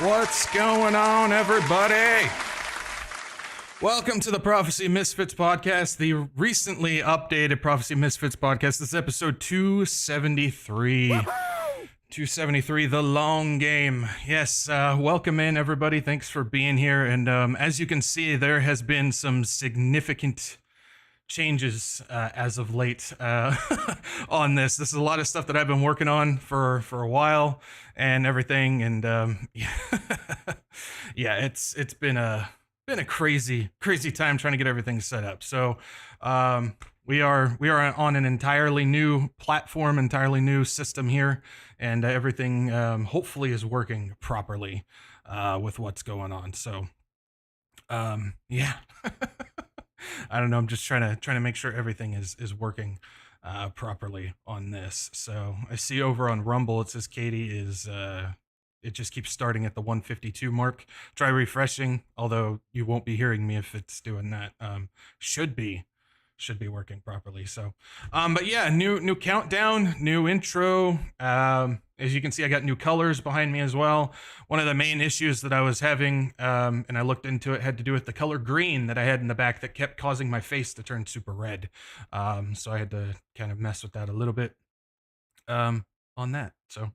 What's going on, everybody? Welcome to the Prophecy Misfits Podcast, the recently updated Prophecy Misfits Podcast. This is episode 273. Woo-hoo! 273, the long game. Yes, welcome in, everybody. Thanks for being here. And as you can see, there has been some significant changes as of late on this. This is a lot of stuff that I've been working on for a while and everything. And yeah, it's been a crazy time trying to get everything set up. So we are on an entirely new platform, entirely new system here, and everything hopefully is working properly with what's going on. So yeah. I don't know. I'm just trying to make sure everything is working properly on this. So I see over on Rumble, it says Katie is, it just keeps starting at the 152 mark. Try refreshing, although you won't be hearing me if it's doing that. Should be working properly. So, but yeah, new countdown, new intro. As you can see, I got new colors behind me as well. One of the main issues that I was having, and I looked into it, had to do with the color green that I had in the back that kept causing my face to turn super red. So I had to kind of mess with that a little bit on that. So,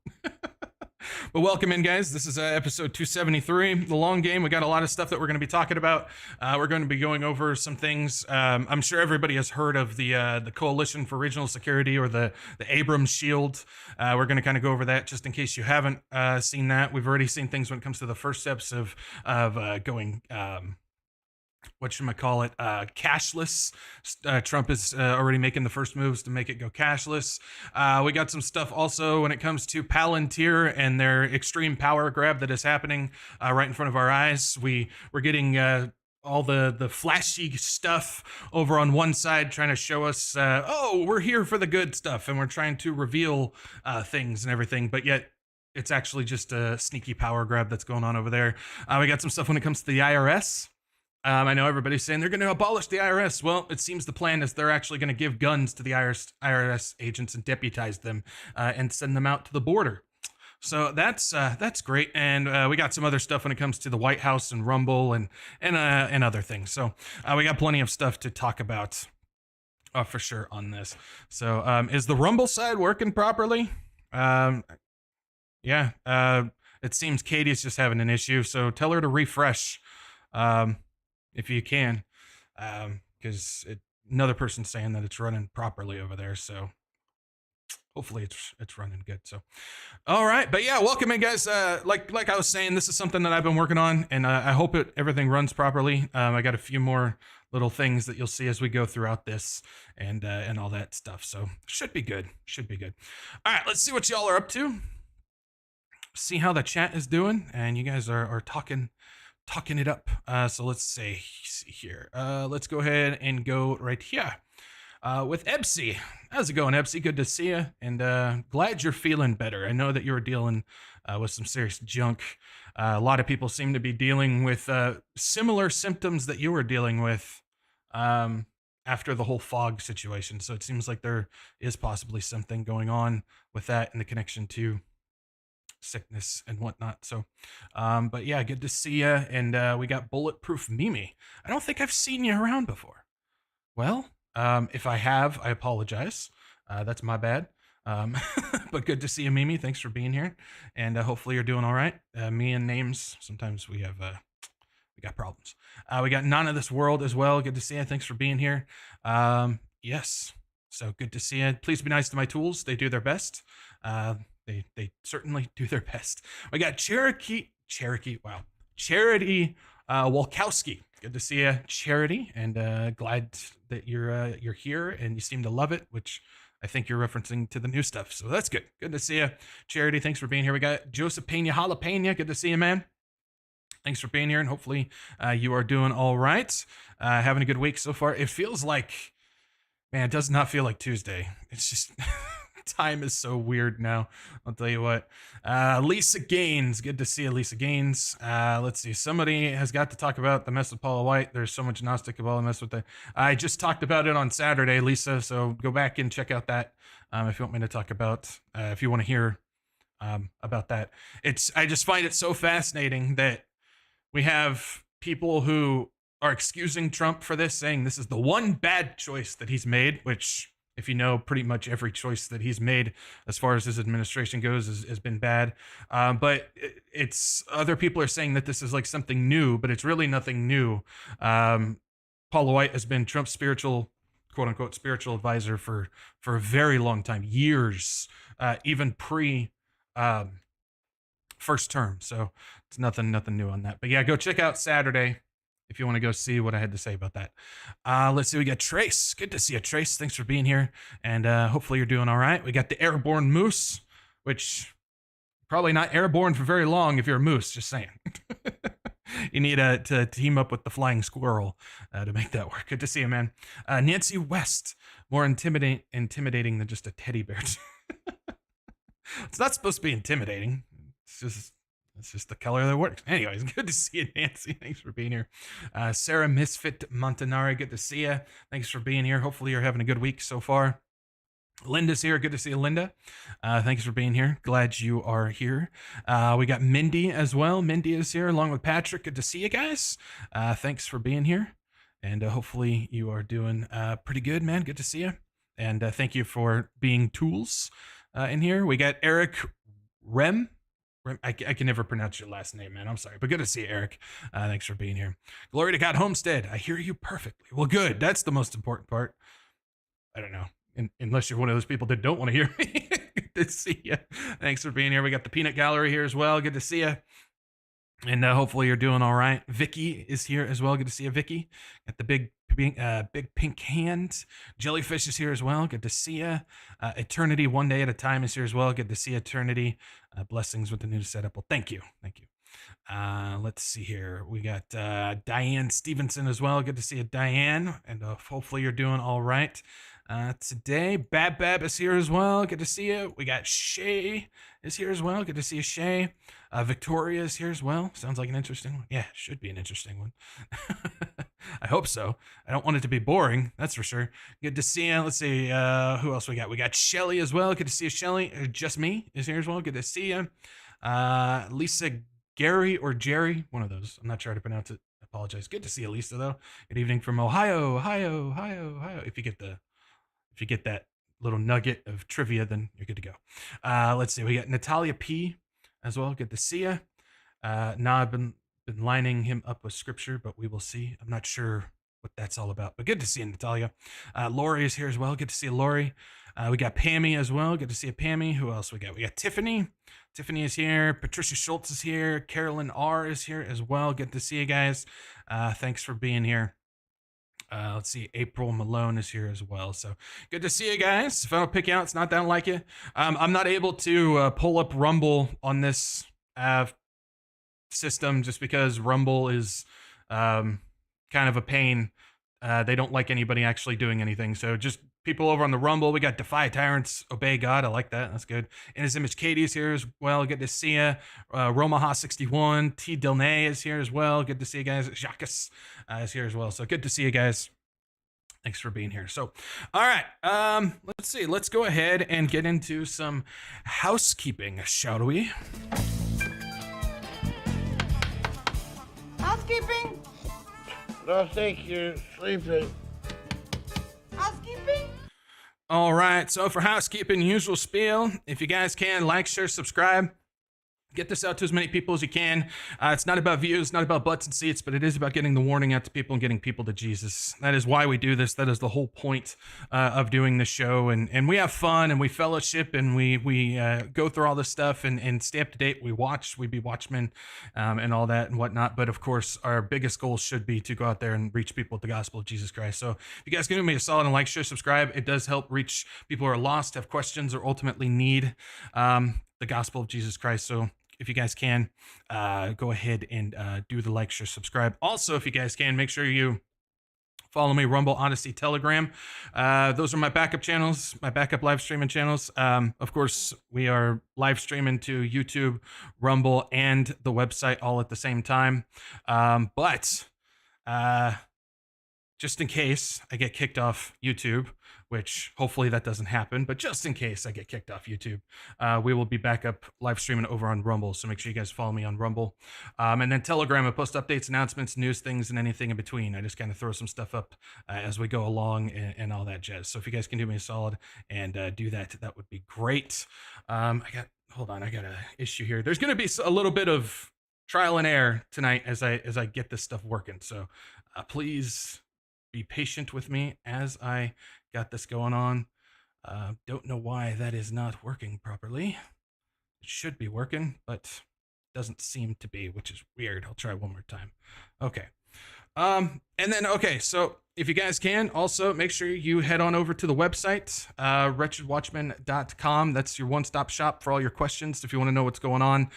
but welcome in, guys. This is episode 273, the long game. We got a lot of stuff that we're going to be talking about. We're going to be going over some things. I'm sure everybody has heard of the Coalition for Regional Security, or the Abrams Shield. We're going to kind of go over that just in case you haven't seen that. We've already seen things when it comes to the first steps of going cashless. Trump is already making the first moves to make it go cashless. We got some stuff also when it comes to Palantir and their extreme power grab that is happening right in front of our eyes. We're getting all the flashy stuff over on one side trying to show us, oh, we're here for the good stuff, and we're trying to reveal things and everything, but yet it's actually just a sneaky power grab that's going on over there. We got some stuff when it comes to the IRS. I know everybody's saying they're going to abolish the IRS. Well, it seems the plan is they're actually going to give guns to the IRS agents and deputize them and send them out to the border. So that's great. And we got some other stuff when it comes to the White House and Rumble and other things. So we got plenty of stuff to talk about for sure on this. So is the Rumble side working properly? Yeah. It seems Katie's just having an issue. So tell her to refresh. If you can, because another person's saying that it's running properly over there. So hopefully it's running good. So, all right. But yeah, welcome in, guys. Like I was saying, this is something that I've been working on, and I hope everything runs properly. I got a few more little things that you'll see as we go throughout this and all that stuff. So should be good. All right, let's see what y'all are up to. See how the chat is doing, and you guys are talking it up. So let's see here. Let's go ahead and go right here with Ebsy. How's it going, Ebsy? Good to see you, and glad you're feeling better. I know that you were dealing with some serious junk. A lot of people seem to be dealing with similar symptoms that you were dealing with after the whole fog situation. So it seems like there is possibly something going on with that in the connection to sickness and whatnot. So but yeah, good to see you. And we got Bulletproof Mimi. I don't think I've seen you around before. Well, if I have, I apologize. That's my bad. But good to see you, Mimi. Thanks for being here, and hopefully you're doing all right. Me and names, sometimes we got problems. We got None of This World as well. Good to see you. Thanks for being here. Yes, so good to see you. Please be nice to my tools. They do their best. They certainly do their best. We got Charity Walkowski. Good to see you, Charity, and glad that you're here and you seem to love it, which I think you're referencing to the new stuff. So that's good. Good to see you, Charity. Thanks for being here. We got Joseph Pena Jalapena. Good to see you, man. Thanks for being here, and hopefully you are doing all right. Having a good week so far. It feels like, man, it does not feel like Tuesday. It's just time is so weird now. I'll tell you what. Lisa Gaines. Good to see you, Lisa Gaines. Let's see. Somebody has got to talk about the mess with Paula White. There's so much Gnostic Kabbalah mess with that. I just talked about it on Saturday, Lisa, so go back and check out that if you want me to talk about, if you want to hear about that. I just find it so fascinating that we have people who are excusing Trump for this, saying this is the one bad choice that he's made, which, if you know, pretty much every choice that he's made as far as his administration goes has been bad. But it's other people are saying that this is like something new, but it's really nothing new. Paula White has been Trump's spiritual, quote unquote, spiritual advisor for a very long time, years, even pre first term. So it's nothing new on that. But yeah, go check out Saturday if you want to go see what I had to say about that. Let's see. We got Trace. Good to see you, Trace. Thanks for being here. And hopefully you're doing all right. We got the Airborne Moose, which probably not airborne for very long if you're a moose, just saying. You need to team up with the flying squirrel to make that work. Good to see you, man. Nancy West, more intimidating than just a teddy bear. It's not supposed to be intimidating. It's just the color that works. Anyways, good to see you, Nancy. Thanks for being here. Sarah Misfit Montanari, good to see you. Thanks for being here. Hopefully you're having a good week so far. Linda's here. Good to see you, Linda. Thanks for being here. Glad you are here. We got Mindy as well. Mindy is here along with Patrick. Good to see you guys. Thanks for being here. And hopefully you are doing pretty good, man. Good to see you. And thank you for being tools in here. We got Eric Rem. I can never pronounce your last name, man. I'm sorry, but good to see you, Eric. Thanks for being here. Glory to God Homestead. I hear you perfectly. Well, good. That's the most important part. I don't know. Unless you're one of those people that don't want to hear me. Good to see you. Thanks for being here. We got the Peanut Gallery here as well. Good to see you. And hopefully you're doing all right. Vicky is here as well. Good to see you, Vicky. Got the big pink hand. Jellyfish is here as well. Good to see you. Eternity One Day at a Time is here as well. Good to see Eternity. Blessings with the new setup. Well, thank you. Let's see here. We got Diane Stevenson as well. Good to see you, Diane. And hopefully you're doing all right. Today, Bab is here as well. Good to see you. We got Shay is here as well. Good to see you, Shay. Victoria is here as well. Sounds like an interesting one. Yeah, should be an interesting one. I hope so. I don't want it to be boring, that's for sure. Good to see you. Let's see, who else we got? We got Shelly as well. Good to see you, Shelly. Just Me is here as well. Good to see you. Lisa Gary or Jerry, one of those. I'm not sure how to pronounce it. I apologize. Good to see you, Lisa, though. Good evening from Ohio. If you get that little nugget of trivia, then you're good to go. Let's see. We got Natalia P as well. Good to see you. Now I've been lining him up with scripture, but we will see. I'm not sure what that's all about, but good to see you, Natalia. Lori is here as well. Good to see you, Lori. We got Pammy as well. Good to see you, Pammy. Who else we got? We got Tiffany. Tiffany is here. Patricia Schultz is here. Carolyn R is here as well. Good to see you guys. Thanks for being here. Let's see. April Malone is here as well. So good to see you guys. If I don't pick you out, it's not that I don't like you. I'm not able to pull up Rumble on this system just because Rumble is kind of a pain. They don't like anybody actually doing anything. So just people over on the Rumble. We got Defy Tyrants, Obey God. I like that. That's good. In His Image, Katie's here as well. Good to see you. Romaha61. T. Dilnay is here as well. Good to see you guys. Jacques is here as well. So good to see you guys. Thanks for being here. So, all right. Let's see. Let's go ahead and get into some housekeeping, shall we? Housekeeping? Don't think you're sleeping. Housekeeping? All right. So for housekeeping, usual spiel. If you guys can, like, share, subscribe. Get this out to as many people as you can. It's not about views, not about butts and seats, but it is about getting the warning out to people and getting people to Jesus. That is why we do this. That is the whole point of doing this show. And we have fun and we fellowship and we go through all this stuff and stay up to date. We be watchmen and all that and whatnot. But of course, our biggest goal should be to go out there and reach people with the gospel of Jesus Christ. So if you guys can do me a solid and like, share, subscribe, it does help reach people who are lost, have questions, or ultimately need the gospel of Jesus Christ. So if you guys can, go ahead and do the like, share, subscribe. Also, if you guys can, make sure you follow me, Rumble, Odyssey, Telegram. Those are my backup channels, my backup live streaming channels. Of course, we are live streaming to YouTube, Rumble, and the website all at the same time. But just in case I get kicked off YouTube, which hopefully that doesn't happen, but just in case I get kicked off YouTube, we will be back up live streaming over on Rumble. So make sure you guys follow me on Rumble. And then Telegram, I post updates, announcements, news, things, and anything in between. I just kind of throw some stuff up as we go along and all that jazz. So if you guys can do me a solid and do that, that would be great. Hold on, I got an issue here. There's going to be a little bit of trial and error tonight as I get this stuff working. So please be patient with me as I got this going on. Don't know why that is not working properly. It should be working, but doesn't seem to be, which is weird. I'll try one more time. Okay. And then, okay, so if you guys can, also make sure you head on over to the website, WretchedWatchmen.com. That's your one-stop shop for all your questions. If you want to know what's going on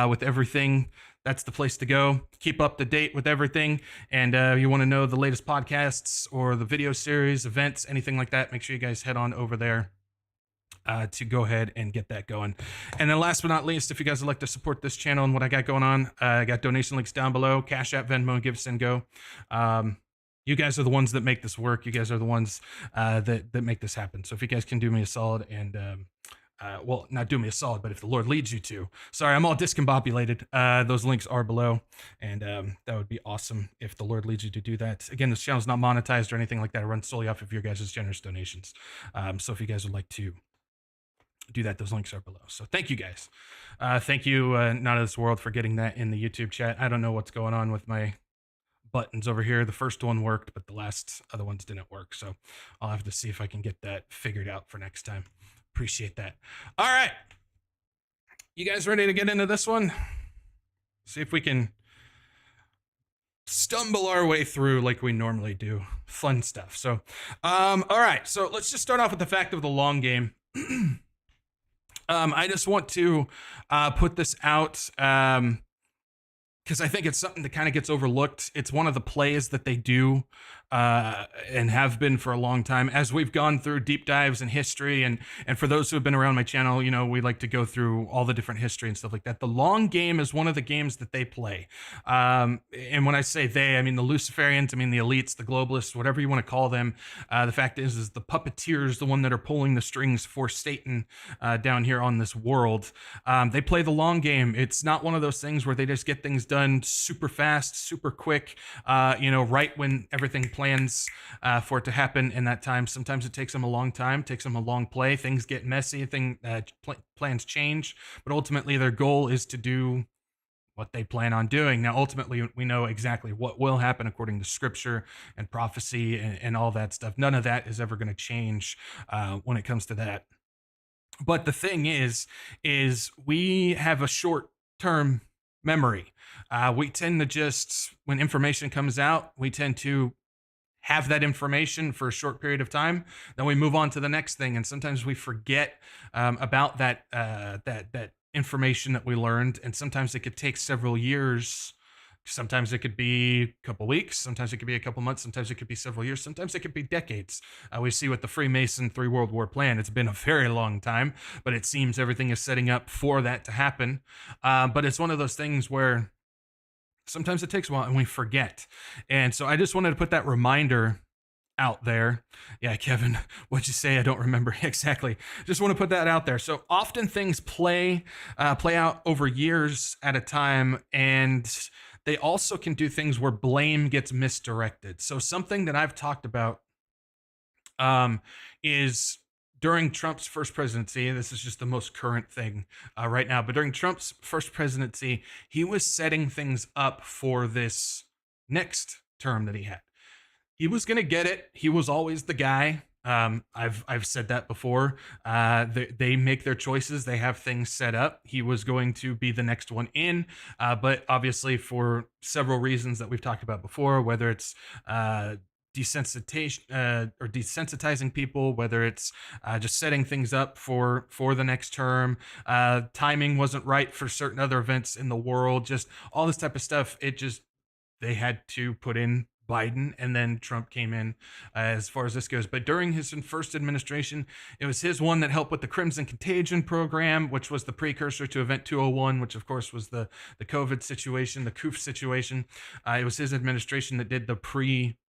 with everything, that's the place to go. Keep up to date with everything. And you want to know the latest podcasts or the video series, events, anything like that, make sure you guys head on over there to go ahead and get that going. And then last but not least, if you guys would like to support this channel and what I got going on, I got donation links down below, CashApp, Venmo, Give, Send, Go. You guys are the ones that make this work. You guys are the ones that make this happen. So if you guys can do me a solid and well, not do me a solid, but if the Lord leads you to. Sorry, I'm all discombobulated. Those links are below, and that would be awesome if the Lord leads you to do that. Again, this channel is not monetized or anything like that. It runs solely off of your guys' generous donations. So if you guys would like to do that, those links are below. So thank you guys. Thank you, Not of This World, for getting that in the YouTube chat. I don't know what's going on with my buttons over here. The first one worked, but the last other ones didn't work. So I'll have to see if I can get that figured out for next time. Appreciate that. All right. You guys ready to get into this one? See if we can stumble our way through like we normally do. Fun stuff. So, all right. So let's just start off with the fact of the long game. I just want to put this out because I think it's something that kind of gets overlooked. It's one of the plays that they do and have been for a long time. As we've gone through deep dives in history, and for those who have been around my channel, you know, we like to go through all the different history and stuff like that. The long game is one of the games that they play. And when I say they, I mean the Luciferians, I mean the elites, the globalists, whatever you want to call them. The fact is the puppeteers, the one that are pulling the strings for Satan down here on this world. They play the long game. It's not one of those things where they just get things done super fast, super quick, you know, right when everything plans for it to happen in that time. Sometimes it takes them a long time, takes them a long play. Things get messy, plans change, but ultimately their goal is to do what they plan on doing. Now, ultimately, we know exactly what will happen according to scripture and prophecy and all that stuff. None of that is ever going to change when it comes to that. But the thing is we have a short-term memory. We tend to just, when information comes out, we tend to have that information for a short period of time, then we move on to the next thing, and sometimes we forget about that information that we learned, and sometimes it could take several years. Sometimes it could be a couple weeks, sometimes it could be a couple months, sometimes it could be several years, sometimes it could be decades. We see with the Freemason 3 World War plan, it's been a very long time, but it seems everything is setting up for that to happen. But it's one of those things where sometimes it takes a while and we forget. And so I just wanted to put that reminder out there. Yeah, Kevin, what'd you say? I don't remember exactly. Just want to put that out there. So often things play out over years at a time, and they also can do things where blame gets misdirected. So something that I've talked about is during Trump's first presidency, this is just the most current thing right now, but during Trump's first presidency, he was setting things up for this next term that he had. He was going to get it. He was always the guy. I've said that before. They make their choices. They have things set up. He was going to be the next one in, but obviously for several reasons that we've talked about before, whether it's desensitization or desensitizing people, whether it's just setting things up for the next term, timing wasn't right for certain other events in the world, just all this type of stuff. They had to put in Biden, and then Trump came in as far as this goes. But during his first administration, it was his one that helped with the Crimson Contagion program, which was the precursor to Event 201, which of course was the COVID situation, the COOF situation. It was his administration that did the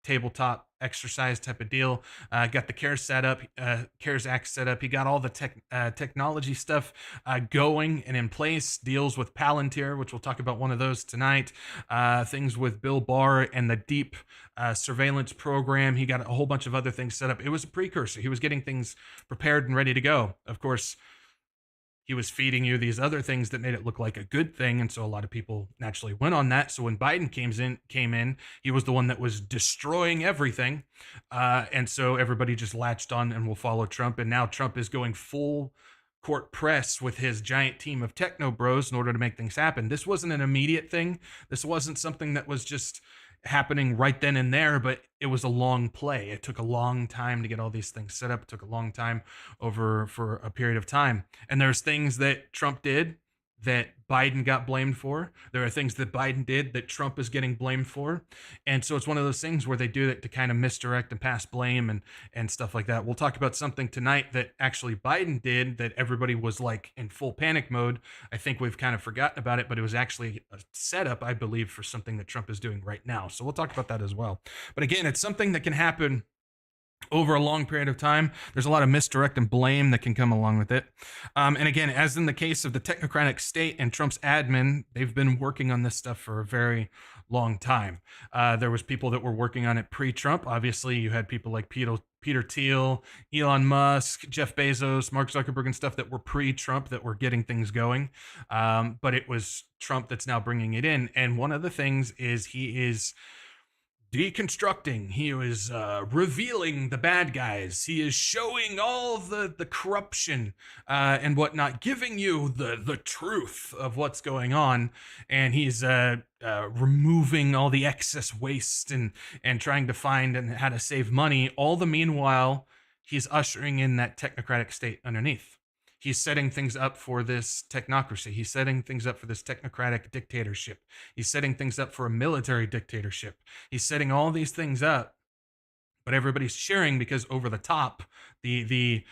tabletop exercise type of deal. Got the CARES Act set up. He got all the technology stuff going and in place. Deals with Palantir, which we'll talk about one of those tonight. Things with Bill Barr and the deep surveillance program. He got a whole bunch of other things set up. It was a precursor. He was getting things prepared and ready to go. Of course, he was feeding you these other things that made it look like a good thing, and so a lot of people naturally went on that. So when Biden came in, he was the one that was destroying everything, and so everybody just latched on and will follow Trump. And now Trump is going full court press with his giant team of techno bros in order to make things happen. This wasn't an immediate thing. This wasn't something that was just happening right then and there, but it was a long play. It took a long time to get all these things set up. It took a long time for a period of time. And there's things that Trump did that Biden got blamed for. There are things that Biden did that Trump is getting blamed for. And so it's one of those things where they do it to kind of misdirect and pass blame and stuff like that. We'll talk about something tonight that actually Biden did that everybody was like in full panic mode. I think we've kind of forgotten about it, but it was actually a setup, I believe, for something that Trump is doing right now. So we'll talk about that as well. But again, it's something that can happen over a long period of time. There's a lot of misdirect and blame that can come along with it. And again, as in the case of the technocratic state and Trump's admin, they've been working on this stuff for a very long time. There was people that were working on it pre-Trump. Obviously, you had people like Peter Thiel, Elon Musk, Jeff Bezos, Mark Zuckerberg and stuff that were pre-Trump that were getting things going. But it was Trump that's now bringing it in. And one of the things is he is deconstructing. He is revealing the bad guys. He is showing all the corruption and whatnot, giving you the truth of what's going on. And he's removing all the excess waste and trying to find and how to save money. All the meanwhile, he's ushering in that technocratic state underneath. He's setting things up for this technocracy. He's setting things up for this technocratic dictatorship. He's setting things up for a military dictatorship. He's setting all these things up, but everybody's cheering because over the top, the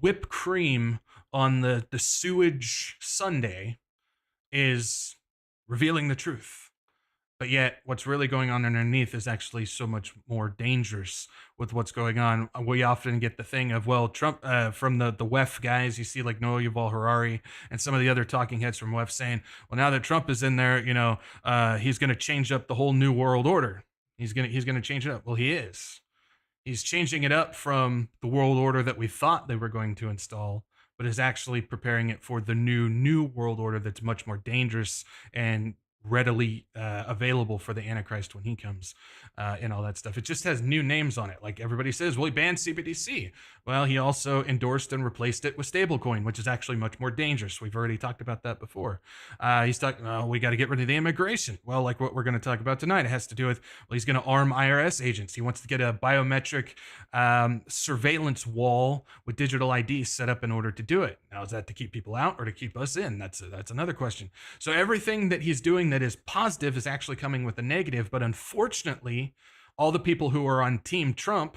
whipped cream on the sewage sundae is revealing the truth. But yet, what's really going on underneath is actually so much more dangerous with what's going on. We often get the thing of, well, Trump, from the WEF guys, you see like Noah Yuval Harari and some of the other talking heads from WEF saying, well, now that Trump is in there, he's going to change up the whole new world order. He's going to change it up. Well, he is. He's changing it up from the world order that we thought they were going to install, but is actually preparing it for the new world order that's much more dangerous and readily available for the Antichrist when he comes and all that stuff. It just has new names on it. Like everybody says, well, he banned CBDC. Well, he also endorsed and replaced it with stablecoin, which is actually much more dangerous. We've already talked about that before. He's talking, we got to get rid of the immigration. Well, like what we're going to talk about tonight, it has to do with, well, he's going to arm IRS agents. He wants to get a biometric surveillance wall with digital ID set up in order to do it. Now, is that to keep people out or to keep us in? That's another question. So everything that he's doing that is positive is actually coming with a negative, but unfortunately, all the people who are on Team Trump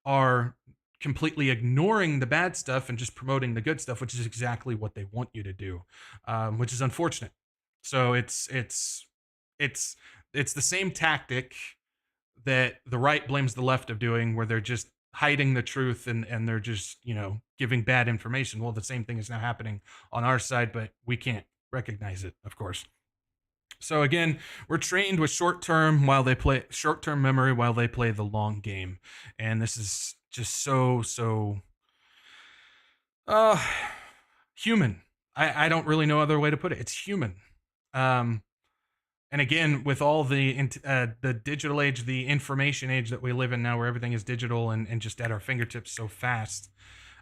are completely ignoring the bad stuff and just promoting the good stuff, which is exactly what they want you to do, which is unfortunate. So it's the same tactic that the right blames the left of doing, where they're just hiding the truth and they're just, giving bad information. Well, the same thing is now happening on our side, but we can't recognize it, of course. So again, we're trained with short-term memory while they play the long game. And this is just so human. I don't really know other way to put it. It's human. And again, with all the digital age, the information age that we live in now, where everything is digital and just at our fingertips so fast,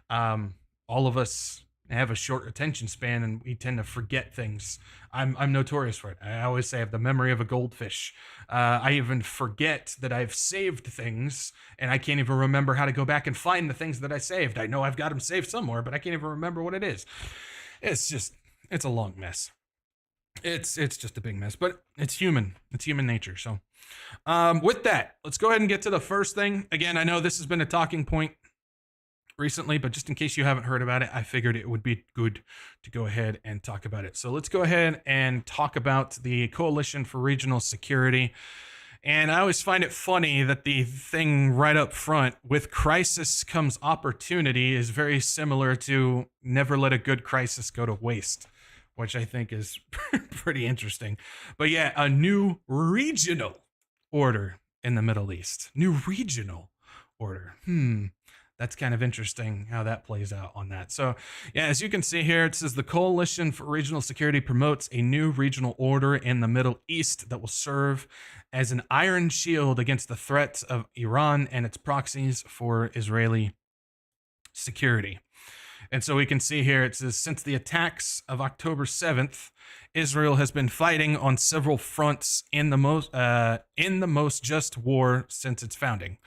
all of us have a short attention span and we tend to forget things. I'm notorious for it. I always say I have the memory of a goldfish. I even forget that I've saved things and I can't even remember how to go back and find the things that I saved. I know I've got them saved somewhere, but I can't even remember what it is. It's a long mess. It's just a big mess, but it's human. It's human nature. So with that, let's go ahead and get to the first thing. Again, I know this has been a talking point recently, but just in case you haven't heard about it, I figured it would be good to go ahead and talk about it. So let's go ahead and talk about the Coalition for Regional Security. And I always find it funny that the thing right up front, with crisis comes opportunity, is very similar to never let a good crisis go to waste, which I think is pretty interesting. But yeah, a new regional order in the Middle East. New regional order. That's kind of interesting how that plays out on that. So, yeah, as you can see here, it says the Coalition for Regional Security promotes a new regional order in the Middle East that will serve as an iron shield against the threats of Iran and its proxies for Israeli security. And so we can see here, it says, since the attacks of October 7th, Israel has been fighting on several fronts in the most just war since its founding.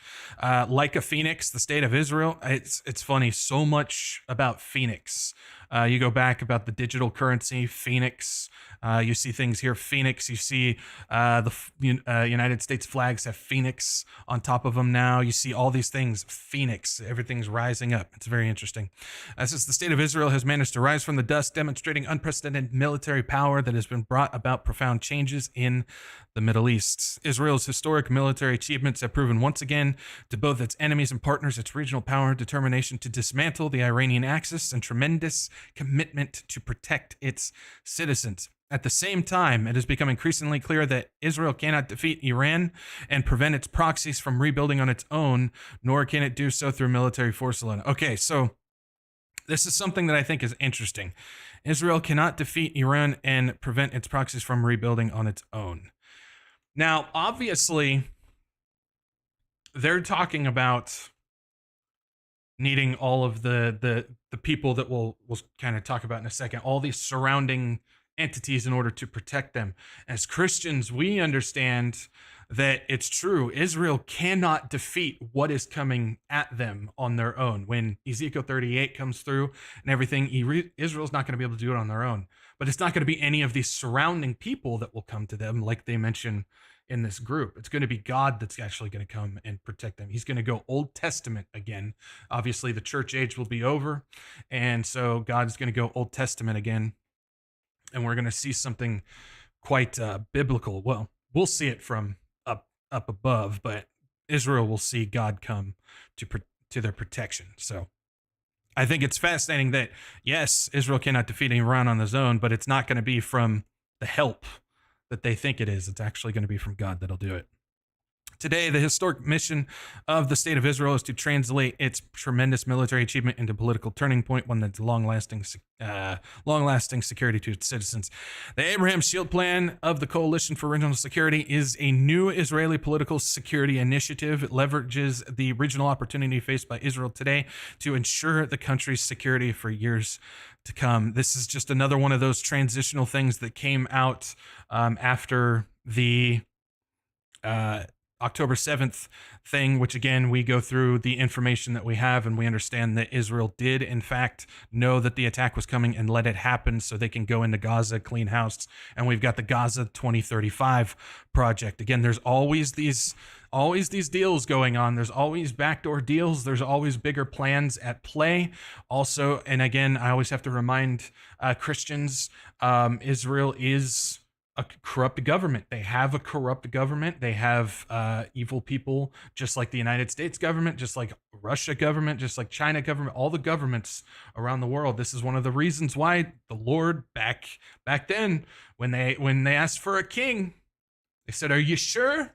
Like a phoenix, the state of Israel, it's funny, so much about Phoenix. You go back about the digital currency, Phoenix. You see things here, Phoenix. You see the United States flags have Phoenix on top of them now. You see all these things, Phoenix. Everything's rising up. It's very interesting. Since the state of Israel has managed to rise from the dust, demonstrating unprecedented military power that has been brought about profound changes in the Middle East. Israel's historic military achievements have proven once again to both its enemies and partners its regional power, determination to dismantle the Iranian axis, and tremendous commitment to protect its citizens. At the same time, it has become increasingly clear that Israel cannot defeat Iran and prevent its proxies from rebuilding on its own, nor can it do so through military force alone. Okay, so this is something that I think is interesting. Israel cannot defeat Iran and prevent its proxies from rebuilding on its own. Now, obviously, they're talking about needing all of the people that we'll kind of talk about in a second, all these surrounding entities in order to protect them. As Christians, we understand that it's true. Israel cannot defeat what is coming at them on their own. When Ezekiel 38 comes through and everything, Israel's not going to be able to do it on their own. But it's not going to be any of these surrounding people that will come to them, like they mention in this group. It's going to be God that's actually going to come and protect them. He's going to go Old Testament again. Obviously, the church age will be over, and so God's going to go Old Testament again, and we're going to see something quite biblical. Well, we'll see it from up above, but Israel will see God come to their protection. So I think it's fascinating that, yes, Israel cannot defeat Iran on his own, but it's not going to be from the help that they think it is. It's actually going to be from God that'll do it. Today, the historic mission of the state of Israel is to translate its tremendous military achievement into a political turning point, one that's long-lasting security to its citizens. The Abraham Shield Plan of the Coalition for Regional Security is a new Israeli political security initiative. It leverages the regional opportunity faced by Israel today to ensure the country's security for years to come. This is just another one of those transitional things that came out after the October 7th thing, which again, we go through the information that we have and we understand that Israel did in fact know that the attack was coming and let it happen so they can go into Gaza, clean house. And we've got the Gaza 2035 project. Again, there's always these deals going on. There's always backdoor deals. There's always bigger plans at play. Also, and again, I always have to remind Christians, Israel is a corrupt government. They have a corrupt government. They have evil people, just like the United States government, just like Russia government, just like China government, all the governments around the world. This is one of the reasons why the Lord back then, when they asked for a king, they said, "Are you sure?"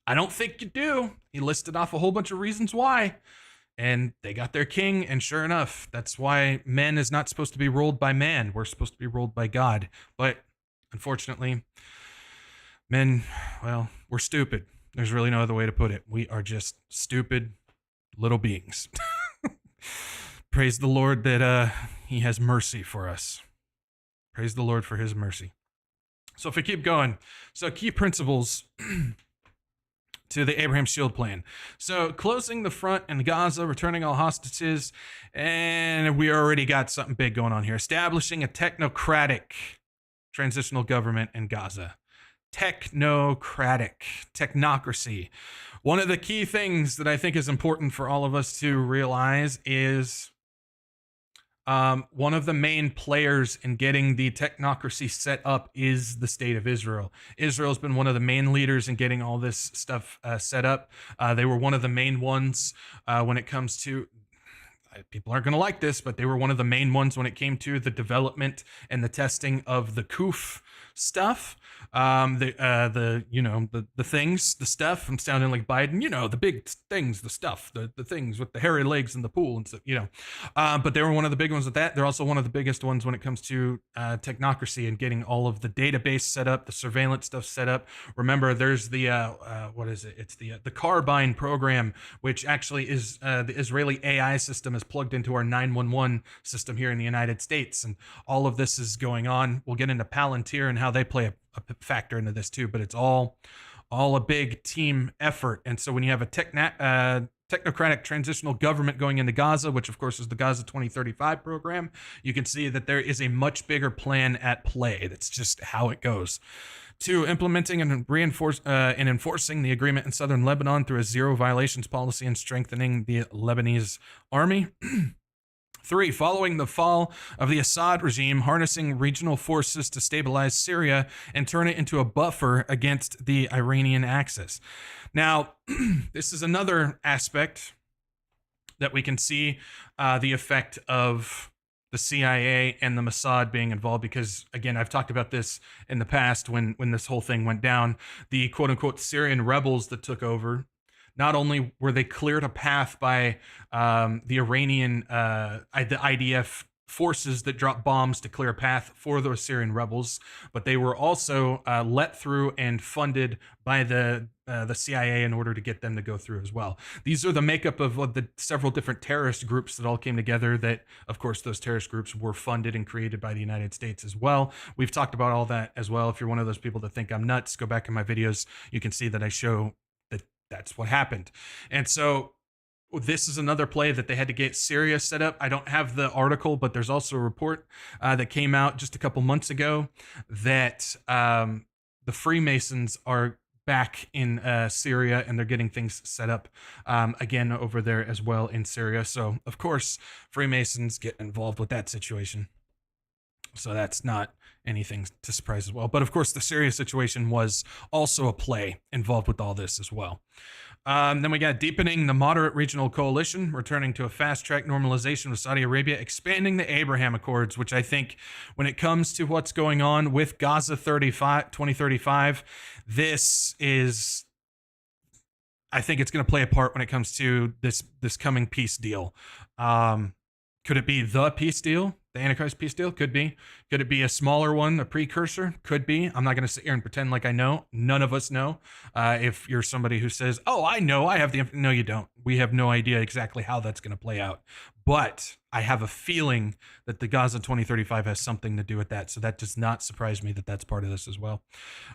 "I don't think you do." He listed off a whole bunch of reasons why. And they got their king, and sure enough, that's why men is not supposed to be ruled by man. We're supposed to be ruled by God. But unfortunately, men, well, we're stupid. There's really no other way to put it. We are just stupid little beings. Praise the Lord that he has mercy for us. Praise the Lord for his mercy. So if we keep going, so key principles to the Abraham Shield Plan. So closing the front in Gaza, returning all hostages, and we already got something big going on here. Establishing a technocratic transitional government in Gaza. Technocracy. One of the key things that I think is important for all of us to realize is One of the main players in getting the technocracy set up is the state of Israel. Israel's been one of the main leaders in getting all this stuff set up. They were one of the main ones when it comes to, people aren't going to like this, but they were one of the main ones when it came to the development and the testing of the Kuf stuff. The things, the stuff. I'm sounding like Biden, the big things, the stuff, the things with the hairy legs in the pool and stuff, but they were one of the big ones with that. They're also one of the biggest ones when it comes to technocracy and getting all of the database set up, the surveillance stuff set up. Remember, there's the what is it? It's the Carbine program, which actually is the Israeli AI system is plugged into our 911 system here in the United States, and all of this is going on. We'll get into Palantir and how they play a factor into this too, but it's all a big team effort. And so when you have a technocratic transitional government going into Gaza, which of course is the Gaza 2035 program, you can see that there is a much bigger plan at play. That's just how it goes. 2, implementing and enforcing the agreement in southern Lebanon through a zero violations policy and strengthening the Lebanese army. 3, following the fall of the Assad regime, harnessing regional forces to stabilize Syria and turn it into a buffer against the Iranian axis. Now, this is another aspect that we can see the effect of the CIA and the Mossad being involved, because, again, I've talked about this in the past when this whole thing went down. The quote-unquote Syrian rebels that took over, not only were they cleared a path by the Iranian, the IDF forces that dropped bombs to clear a path for those Syrian rebels, but they were also let through and funded by the CIA in order to get them to go through as well. These are the makeup of the several different terrorist groups that all came together that, of course, those terrorist groups were funded and created by the United States as well. We've talked about all that as well. If you're one of those people that think I'm nuts, go back in my videos. You can see that I show that that's what happened. And so this is another play that they had to get Syria set up. I don't have the article, but there's also a report that came out just a couple months ago that the Freemasons are back in Syria, and they're getting things set up again over there as well in Syria. So, of course, Freemasons get involved with that situation. So that's not anything to surprise as well. But, of course, the Syria situation was also a play involved with all this as well. Then we got deepening the moderate regional coalition, returning to a fast-track normalization with Saudi Arabia, expanding the Abraham Accords, which I think when it comes to what's going on with Gaza 2035, this is, I think it's going to play a part when it comes to this coming peace deal. Could it be the peace deal? The Antichrist peace deal? Could be. Could it be a smaller one, a precursor? Could be. I'm not going to sit here and pretend like I know. None of us know. If you're somebody who says, oh, I know, I have the no, you don't. We have no idea exactly how that's going to play out. But I have a feeling that the Gaza 2035 has something to do with that. So that does not surprise me that that's part of this as well.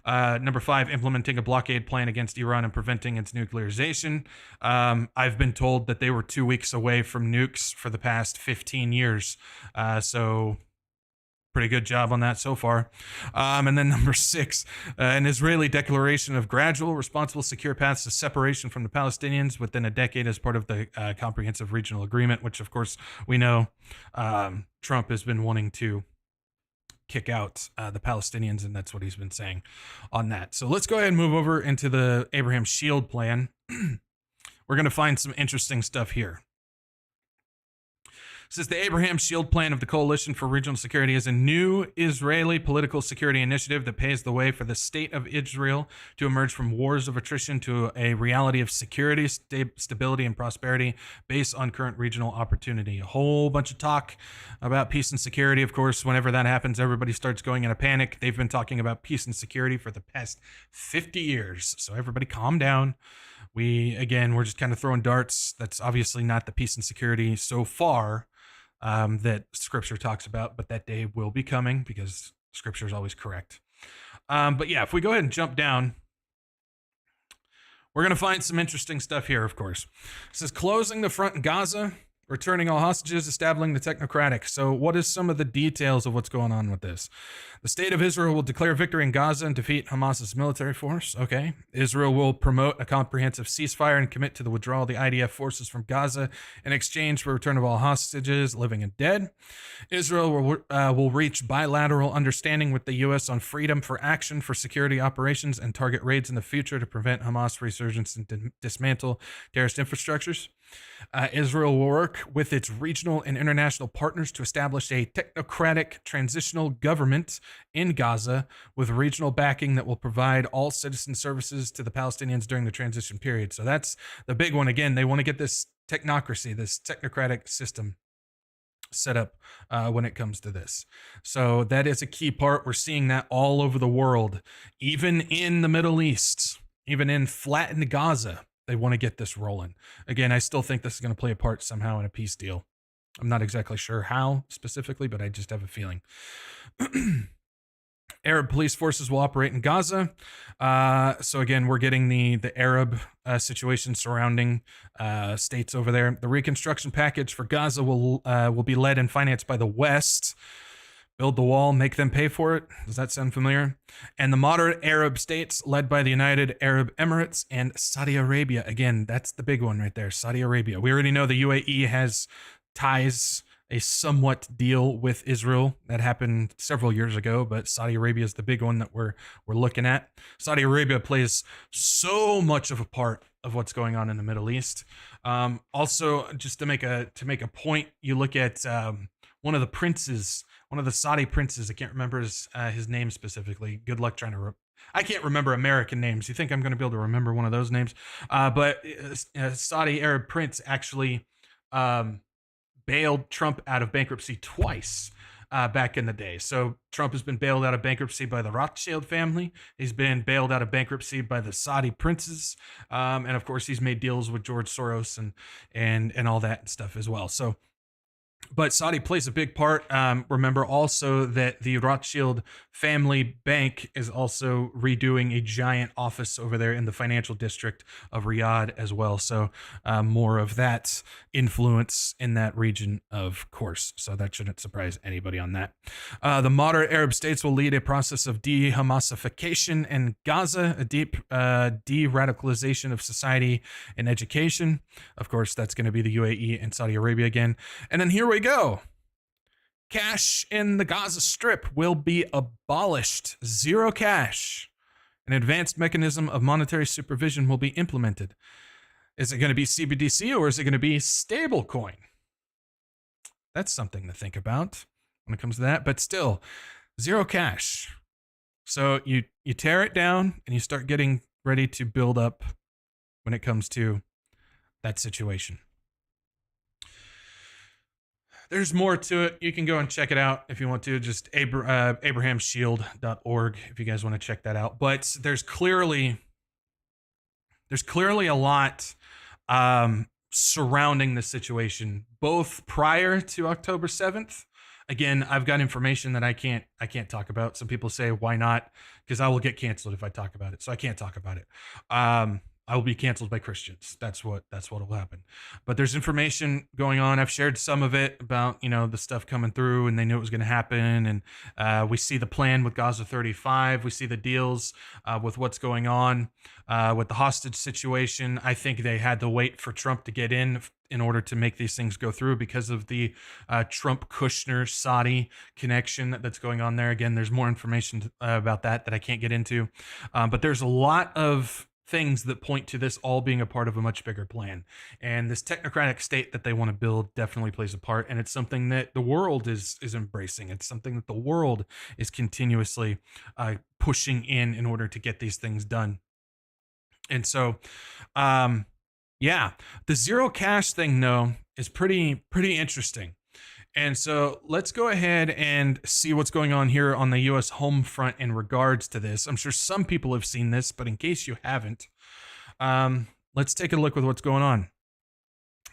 Number 5, implementing a blockade plan against Iran and preventing its nuclearization. I've been told that they were 2 weeks away from nukes for the past 15 years. So pretty good job on that so far. And then number 6, an Israeli declaration of gradual, responsible, secure paths to separation from the Palestinians within a decade as part of the comprehensive regional agreement, which of course we know Trump has been wanting to kick out the Palestinians, and that's what he's been saying on that. So let's go ahead and move over into the Abraham Shield plan. We're going to find some interesting stuff here. It says the Abraham Shield Plan of the Coalition for Regional Security is a new Israeli political security initiative that paves the way for the state of Israel to emerge from wars of attrition to a reality of security, stability, and prosperity based on current regional opportunity. A whole bunch of talk about peace and security. Of course, whenever that happens, everybody starts going in a panic. They've been talking about peace and security for the past 50 years. So everybody calm down. We're just kind of throwing darts. That's obviously not the peace and security so far that Scripture talks about, but that day will be coming because Scripture is always correct. But yeah, if we go ahead and jump down, we're going to find some interesting stuff here, of course. It says closing the front in Gaza returning all hostages, establishing the technocratic. So what is some of the details of what's going on with this? The state of Israel will declare victory in Gaza and defeat Hamas's military force. Okay. Israel will promote a comprehensive ceasefire and commit to the withdrawal of the IDF forces from Gaza in exchange for return of all hostages, living and dead. Israel will reach bilateral understanding with the U.S. on freedom for action for security operations and target raids in the future to prevent Hamas resurgence and dismantle terrorist infrastructures. Israel will work with its regional and international partners to establish a technocratic transitional government in Gaza with regional backing that will provide all citizen services to the Palestinians during the transition period. So that's the big one. Again, they want to get this technocracy, this technocratic system set up when it comes to this. So that is a key part. We're seeing that all over the world, even in the Middle East, even in flattened Gaza. They want to get this rolling. Again, I still think this is going to play a part somehow in a peace deal. I'm not exactly sure how specifically, but I just have a feeling. Arab police forces will operate in Gaza. So again, we're getting the Arab situation surrounding states over there. The reconstruction package for Gaza will be led and financed by the West. Build the wall, make them pay for it. Does that sound familiar? And the moderate Arab states led by the United Arab Emirates and Saudi Arabia. Again, that's the big one right there, Saudi Arabia. We already know the UAE has ties, a somewhat deal with Israel that happened several years ago, but Saudi Arabia is the big one that we're looking at. Saudi Arabia plays so much of a part of what's going on in the Middle East. Also, just to make a point, you look at one of the Saudi princes. I can't remember his name specifically. Good luck trying to. I can't remember American names. You think I'm going to be able to remember one of those names? But Saudi Arab prince actually bailed Trump out of bankruptcy twice back in the day. So Trump has been bailed out of bankruptcy by the Rothschild family. He's been bailed out of bankruptcy by the Saudi princes, and of course he's made deals with George Soros and all that stuff as well. So. But Saudi plays a big part. Remember also that the Rothschild family bank is also redoing a giant office over there in the financial district of Riyadh as well. So more of that influence in that region, of course. So that shouldn't surprise anybody on that. The moderate Arab states will lead a process of de-Hamasification in Gaza, a deep de-radicalization of society and education. Of course, that's going to be the UAE and Saudi Arabia again. And then here we go. Cash in the Gaza Strip will be abolished. Zero cash. An advanced mechanism of monetary supervision will be implemented. Is it going to be CBDC or is it going to be stablecoin? That's something to think about when it comes to that. But still, zero cash. So you tear it down and you start getting ready to build up when it comes to that situation. There's more to it. You can go and check it out if you want to. Just abrahamshield.org if you guys want to check that out. But there's clearly a lot surrounding the situation, both prior to October 7th. Again, I've got information that I can't talk about. Some people say, why not? Because I will get canceled if I talk about it. So I can't talk about it. I will be canceled by Christians. That's what will happen. But there's information going on. I've shared some of it about, the stuff coming through, and they knew it was going to happen. And we see the plan with Gaza 35. We see the deals with what's going on with the hostage situation. I think they had to wait for Trump to get in order to make these things go through because of the Trump-Kushner Saudi connection that's going on there. Again, there's more information about that I can't get into. But there's a lot of things that point to this all being a part of a much bigger plan. And this technocratic state that they want to build definitely plays a part. And it's something that the world is embracing. It's something that the world is continuously pushing in order to get these things done. And so, the zero cash thing, though, is pretty interesting. And so let's go ahead and see what's going on here on the U.S. home front in regards to this. I'm sure some people have seen this, but in case you haven't, let's take a look with what's going on.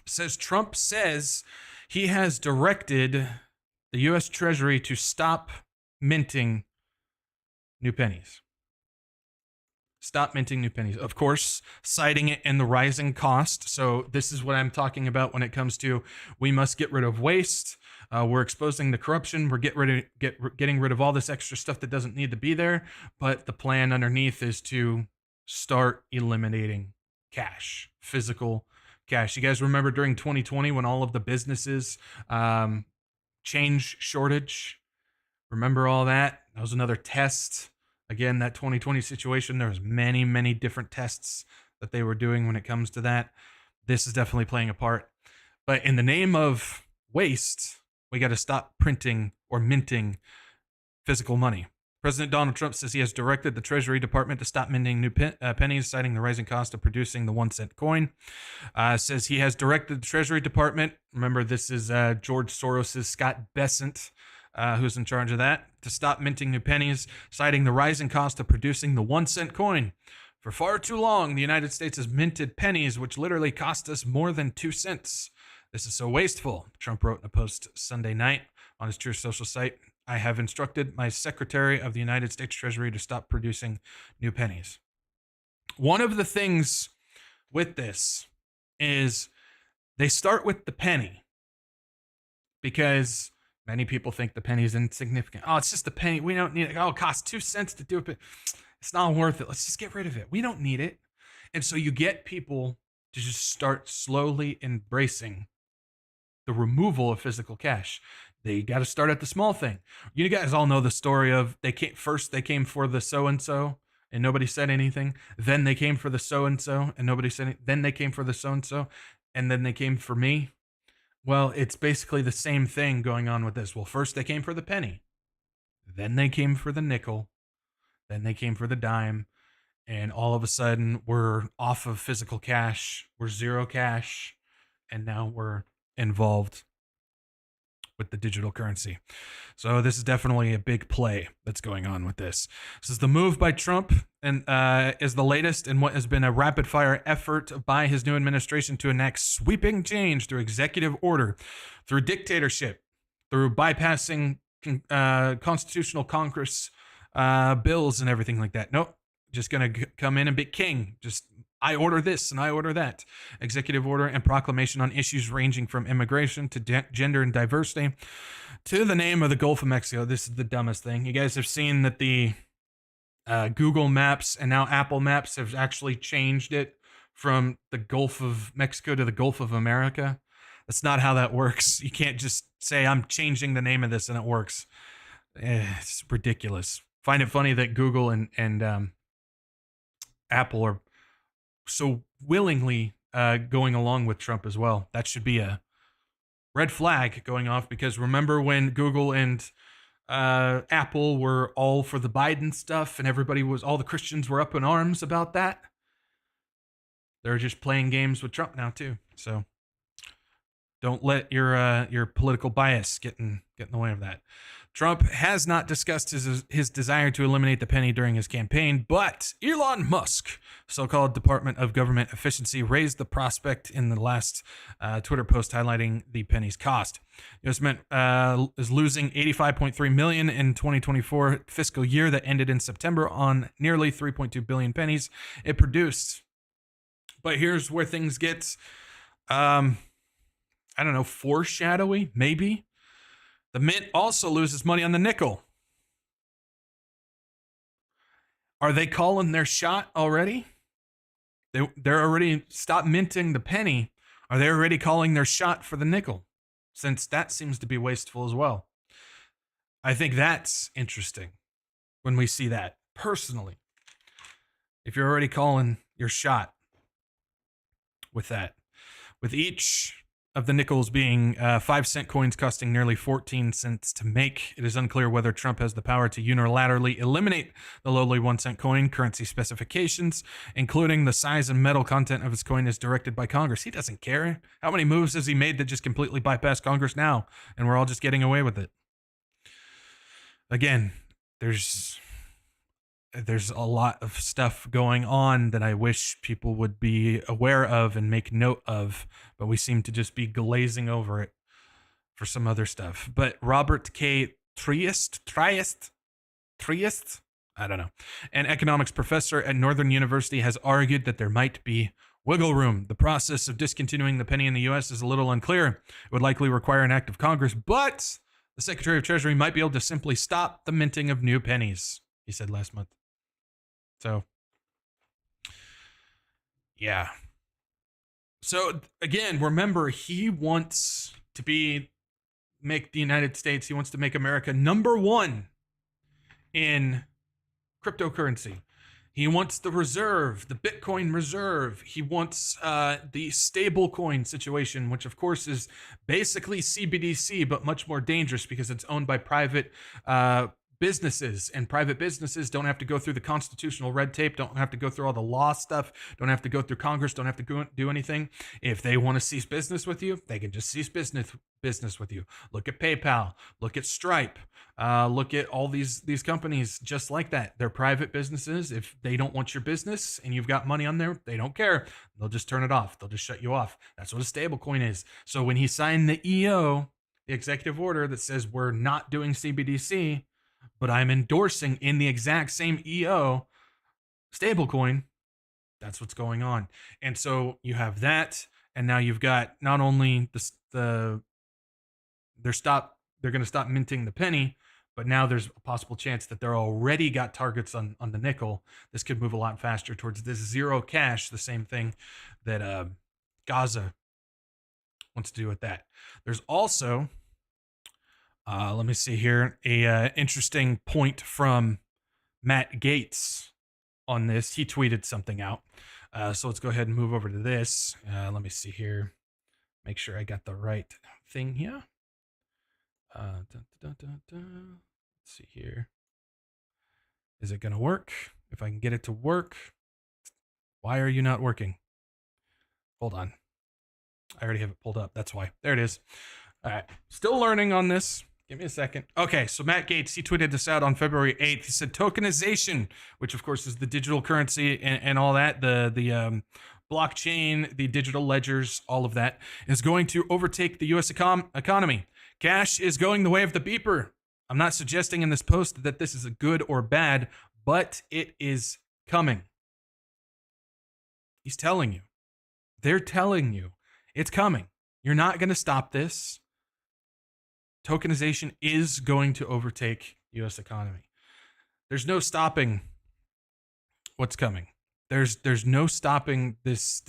It says Trump says he has directed the U.S. Treasury to stop minting new pennies. stop minting new pennies. Of course, citing it in the rising cost. So this is what I'm talking about when it comes to we must get rid of waste. We're exposing the corruption. We're getting rid of all this extra stuff that doesn't need to be there. But the plan underneath is to start eliminating cash, physical cash. You guys remember during 2020 when all of the businesses change shortage? Remember all that? That was another test. Again, that 2020 situation, there was many, many different tests that they were doing when it comes to that. This is definitely playing a part. But in the name of waste, we got to stop printing or minting physical money. President Donald Trump says he has directed the Treasury Department to stop minting new pennies, citing the rising cost of producing the 1-cent coin. Says he has directed the Treasury Department, remember this is George Soros's Scott Bessent, who's in charge of that, to stop minting new pennies, citing the rising cost of producing the 1-cent coin. For far too long, the United States has minted pennies, which literally cost us more than 2 cents. This is so wasteful, Trump wrote in a post Sunday night on his Truth Social site. I have instructed my Secretary of the United States Treasury to stop producing new pennies. One of the things with this is they start with the penny because many people think the penny is insignificant. Oh, it's just a penny. We don't need it. Oh, it costs 2 cents to do it, but it's not worth it. Let's just get rid of it. We don't need it. And so you get people to just start slowly embracing the removal of physical cash. They got to start at the small thing. You guys all know the story of they came for the so-and-so and nobody said anything. Then they came for the so-and-so and nobody said anything. Then they came for the so-and-so and then they came for me. Well, it's basically the same thing going on with this. Well, first they came for the penny. Then they came for the nickel. Then they came for the dime. And all of a sudden we're off of physical cash. We're zero cash. And now we're involved with the digital currency. So this is definitely a big play that's going on with this. This is the move by Trump and is the latest in what has been a rapid fire effort by his new administration to enact sweeping change through executive order, through dictatorship, through bypassing constitutional Congress bills and everything like that. Nope. Just going to come in and be king. Just I order this and I order that. Executive order and proclamation on issues ranging from immigration to gender and diversity to the name of the Gulf of Mexico. This is the dumbest thing. You guys have seen that the Google Maps and now Apple Maps have actually changed it from the Gulf of Mexico to the Gulf of America. That's not how that works. You can't just say, I'm changing the name of this and it works. It's ridiculous. Find it funny that Google and Apple are so willingly going along with Trump as well. That should be a red flag going off, because remember when Google and Apple were all for the Biden stuff and all the Christians were up in arms about that? They're just playing games with Trump now too. So don't let your political bias get in the way of that. Trump has not discussed his desire to eliminate the penny during his campaign, but Elon Musk, so-called Department of Government Efficiency, raised the prospect in the last Twitter post highlighting the penny's cost. U.S. Mint is losing $85.3 million in 2024 fiscal year that ended in September on nearly 3.2 billion pennies it produced. But here's where things get, foreshadowy, maybe. The mint also loses money on the nickel. Are they calling their shot already? They're already stopped minting the penny. Are they already calling their shot for the nickel? Since that seems to be wasteful as well. I think that's interesting when we see that, personally. If you're already calling your shot with that. With each of the nickels being 5-cent coins costing nearly 14 cents to make, it is unclear whether Trump has the power to unilaterally eliminate the lowly 1-cent coin. Currency specifications, including the size and metal content of his coin, is directed by Congress. He doesn't care. How many moves has he made that just completely bypass Congress now, and we're all just getting away with it? Again, there's a lot of stuff going on that I wish people would be aware of and make note of, but we seem to just be glazing over it for some other stuff. But Robert K. Triest, I don't know. An economics professor at Northern University has argued that there might be wiggle room. The process of discontinuing the penny in the U.S. is a little unclear. It would likely require an act of Congress, but the Secretary of Treasury might be able to simply stop the minting of new pennies, he said last month. So, yeah. So, again, remember, he wants to make the United States, he wants to make America number one in cryptocurrency. He wants the reserve, the Bitcoin reserve. He wants the stable coin situation, which of course is basically CBDC, but much more dangerous because it's owned by private businesses, and private businesses don't have to go through the constitutional red tape, don't have to go through all the law stuff, don't have to go through Congress, don't have to go do anything. If they want to cease business with you, they can just cease business with you. Look at PayPal, look at Stripe, look at all these companies just like that. They're private businesses. If they don't want your business and you've got money on there, they don't care. They'll just turn it off. They'll just shut you off. That's what a stable coin is. So when he signed the EO, the executive order that says we're not doing CBDC, but I'm endorsing in the exact same EO stablecoin, that's what's going on. And so you have that, and now you've got not only they're going to stop minting the penny, but now there's a possible chance that they're already got targets on the nickel. This could move a lot faster towards this zero cash, the same thing that Gaza wants to do with that. There's also let me see here. A interesting point from Matt Gaetz on this. He tweeted something out. So let's go ahead and move over to this. Let me see here. Make sure I got the right thing here. Let's see here. Is it going to work? If I can get it to work. Why are you not working? Hold on. I already have it pulled up. That's why. There it is. All right. Still learning on this. Give me a second. Okay, so Matt Gaetz, he tweeted this out on February 8th. He said tokenization, which of course is the digital currency and all that, the blockchain, the digital ledgers, all of that, is going to overtake the U.S. economy. Cash is going the way of the beeper. I'm not suggesting in this post that this is a good or bad, but it is coming. He's telling you. They're telling you it's coming. You're not going to stop this. Tokenization is going to overtake U.S. economy. There's no stopping what's coming. There's no stopping this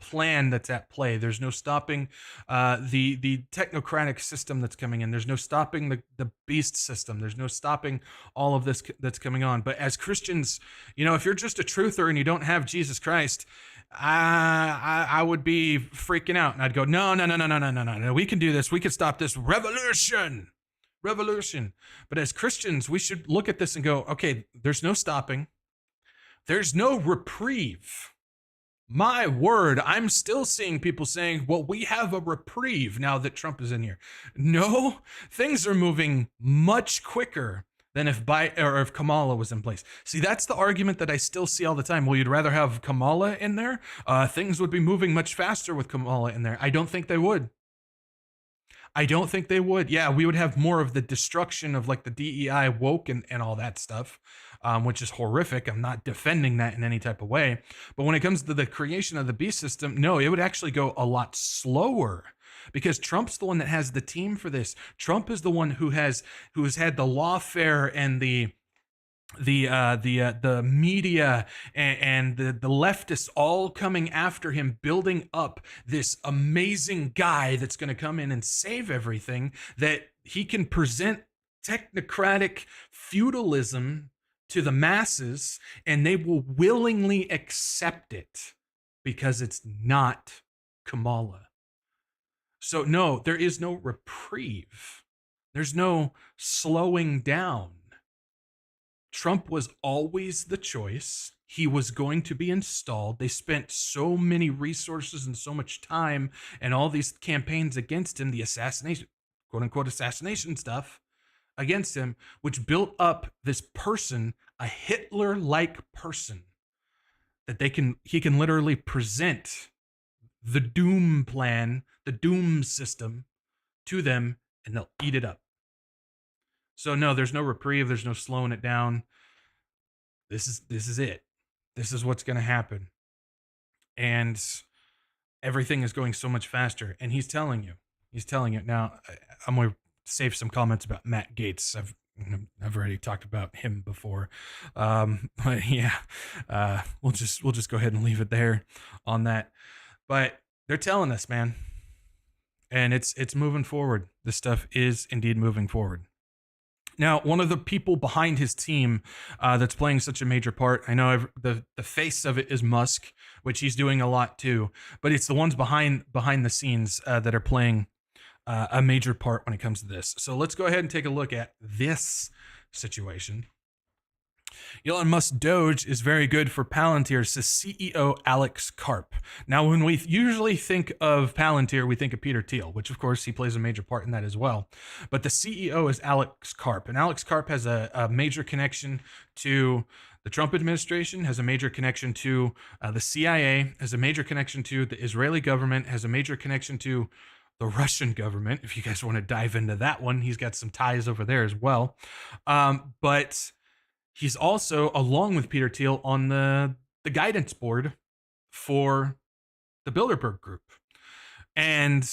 plan that's at play. There's no stopping the technocratic system that's coming in. There's no stopping the beast system. There's no stopping all of this that's coming on. But as Christians, if you're just a truther and you don't have Jesus Christ, I would be freaking out, and I'd go, no, we can do this. We can stop this revolution. But as Christians, we should look at this and go, okay, there's no stopping. There's no reprieve. My word, I'm still seeing people saying, well, we have a reprieve now that Trump is in here. No, things are moving much quicker than if Kamala was in place. See, that's the argument that I still see all the time. Well, you'd rather have Kamala in there? Things would be moving much faster with Kamala in there. I don't think they would. Yeah, we would have more of the destruction of like the DEI woke and all that stuff, which is horrific. I'm not defending that in any type of way. But when it comes to the creation of the beast system, no, it would actually go a lot slower. Because Trump's the one that has the team for this. Trump is the one who has had the lawfare and the media and the leftists all coming after him, building up this amazing guy that's going to come in and save everything, that he can present technocratic feudalism to the masses, and they will willingly accept it because it's not Kamala. So no, there is no reprieve. There's no slowing down. Trump was always the choice. He was going to be installed. They spent so many resources and so much time and all these campaigns against him, the assassination, quote unquote, assassination stuff against him, which built up this person, a Hitler-like person, that he can literally present the doom plan, the doom system to them, and they'll eat it up. So no, there's no reprieve. There's no slowing it down. this is it. This is what's going to happen. And everything is going so much faster. And he's telling you. Now. I'm going to save some comments about Matt Gaetz. I've already talked about him before, but yeah, we'll just go ahead and leave it there on that. But they're telling us, man, and it's moving forward. This stuff is indeed moving forward. Now, one of the people behind his team that's playing such a major part, I know the face of it is Musk, which he's doing a lot too, but it's the ones behind the scenes that are playing a major part when it comes to this. So let's go ahead and take a look at this situation. Elon Musk's Doge is very good for Palantir, says CEO Alex Karp. Now, when we usually think of Palantir, we think of Peter Thiel, which of course he plays a major part in that as well. But the CEO is Alex Karp, and Alex Karp has a major connection to the Trump administration, has a major connection to the CIA, has a major connection to the Israeli government, has a major connection to the Russian government. If you guys want to dive into that one, he's got some ties over there as well. But he's also, along with Peter Thiel, on the guidance board for the Bilderberg Group. And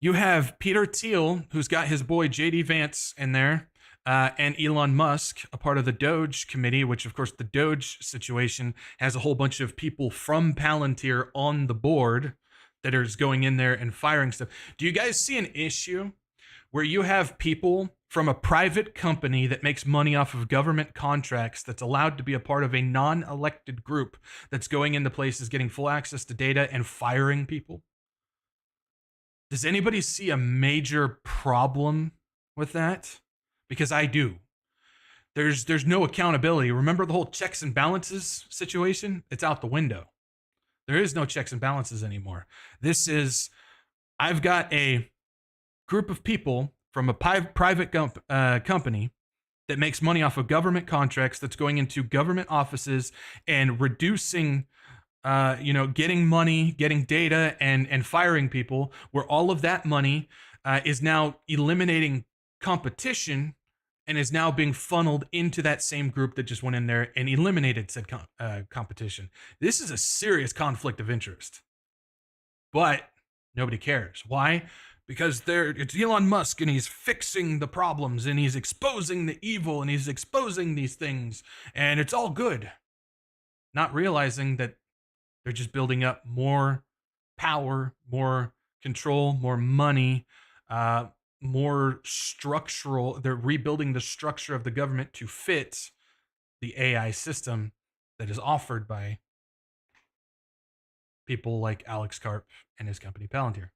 you have Peter Thiel, who's got his boy J.D. Vance in there, and Elon Musk, a part of the Doge committee, which, of course, the Doge situation has a whole bunch of people from Palantir on the board that are going in there and firing stuff. Do you guys see an issue where you have people from a private company that makes money off of government contracts that's allowed to be a part of a non-elected group that's going into places, getting full access to data and firing people? Does anybody see a major problem with that? Because I do. There's no accountability. Remember the whole checks and balances situation? It's out the window. There is no checks and balances anymore. This is, I've got a group of people from a private company that makes money off of government contracts that's going into government offices and reducing, getting money, getting data, and firing people, where all of that money is now eliminating competition and is now being funneled into that same group that just went in there and eliminated said competition. This is a serious conflict of interest. But nobody cares. Why? Because it's Elon Musk, and he's fixing the problems, and he's exposing the evil, and he's exposing these things, and it's all good. Not realizing that they're just building up more power, more control, more money, more structural. They're rebuilding the structure of the government to fit the AI system that is offered by people like Alex Karp and his company Palantir.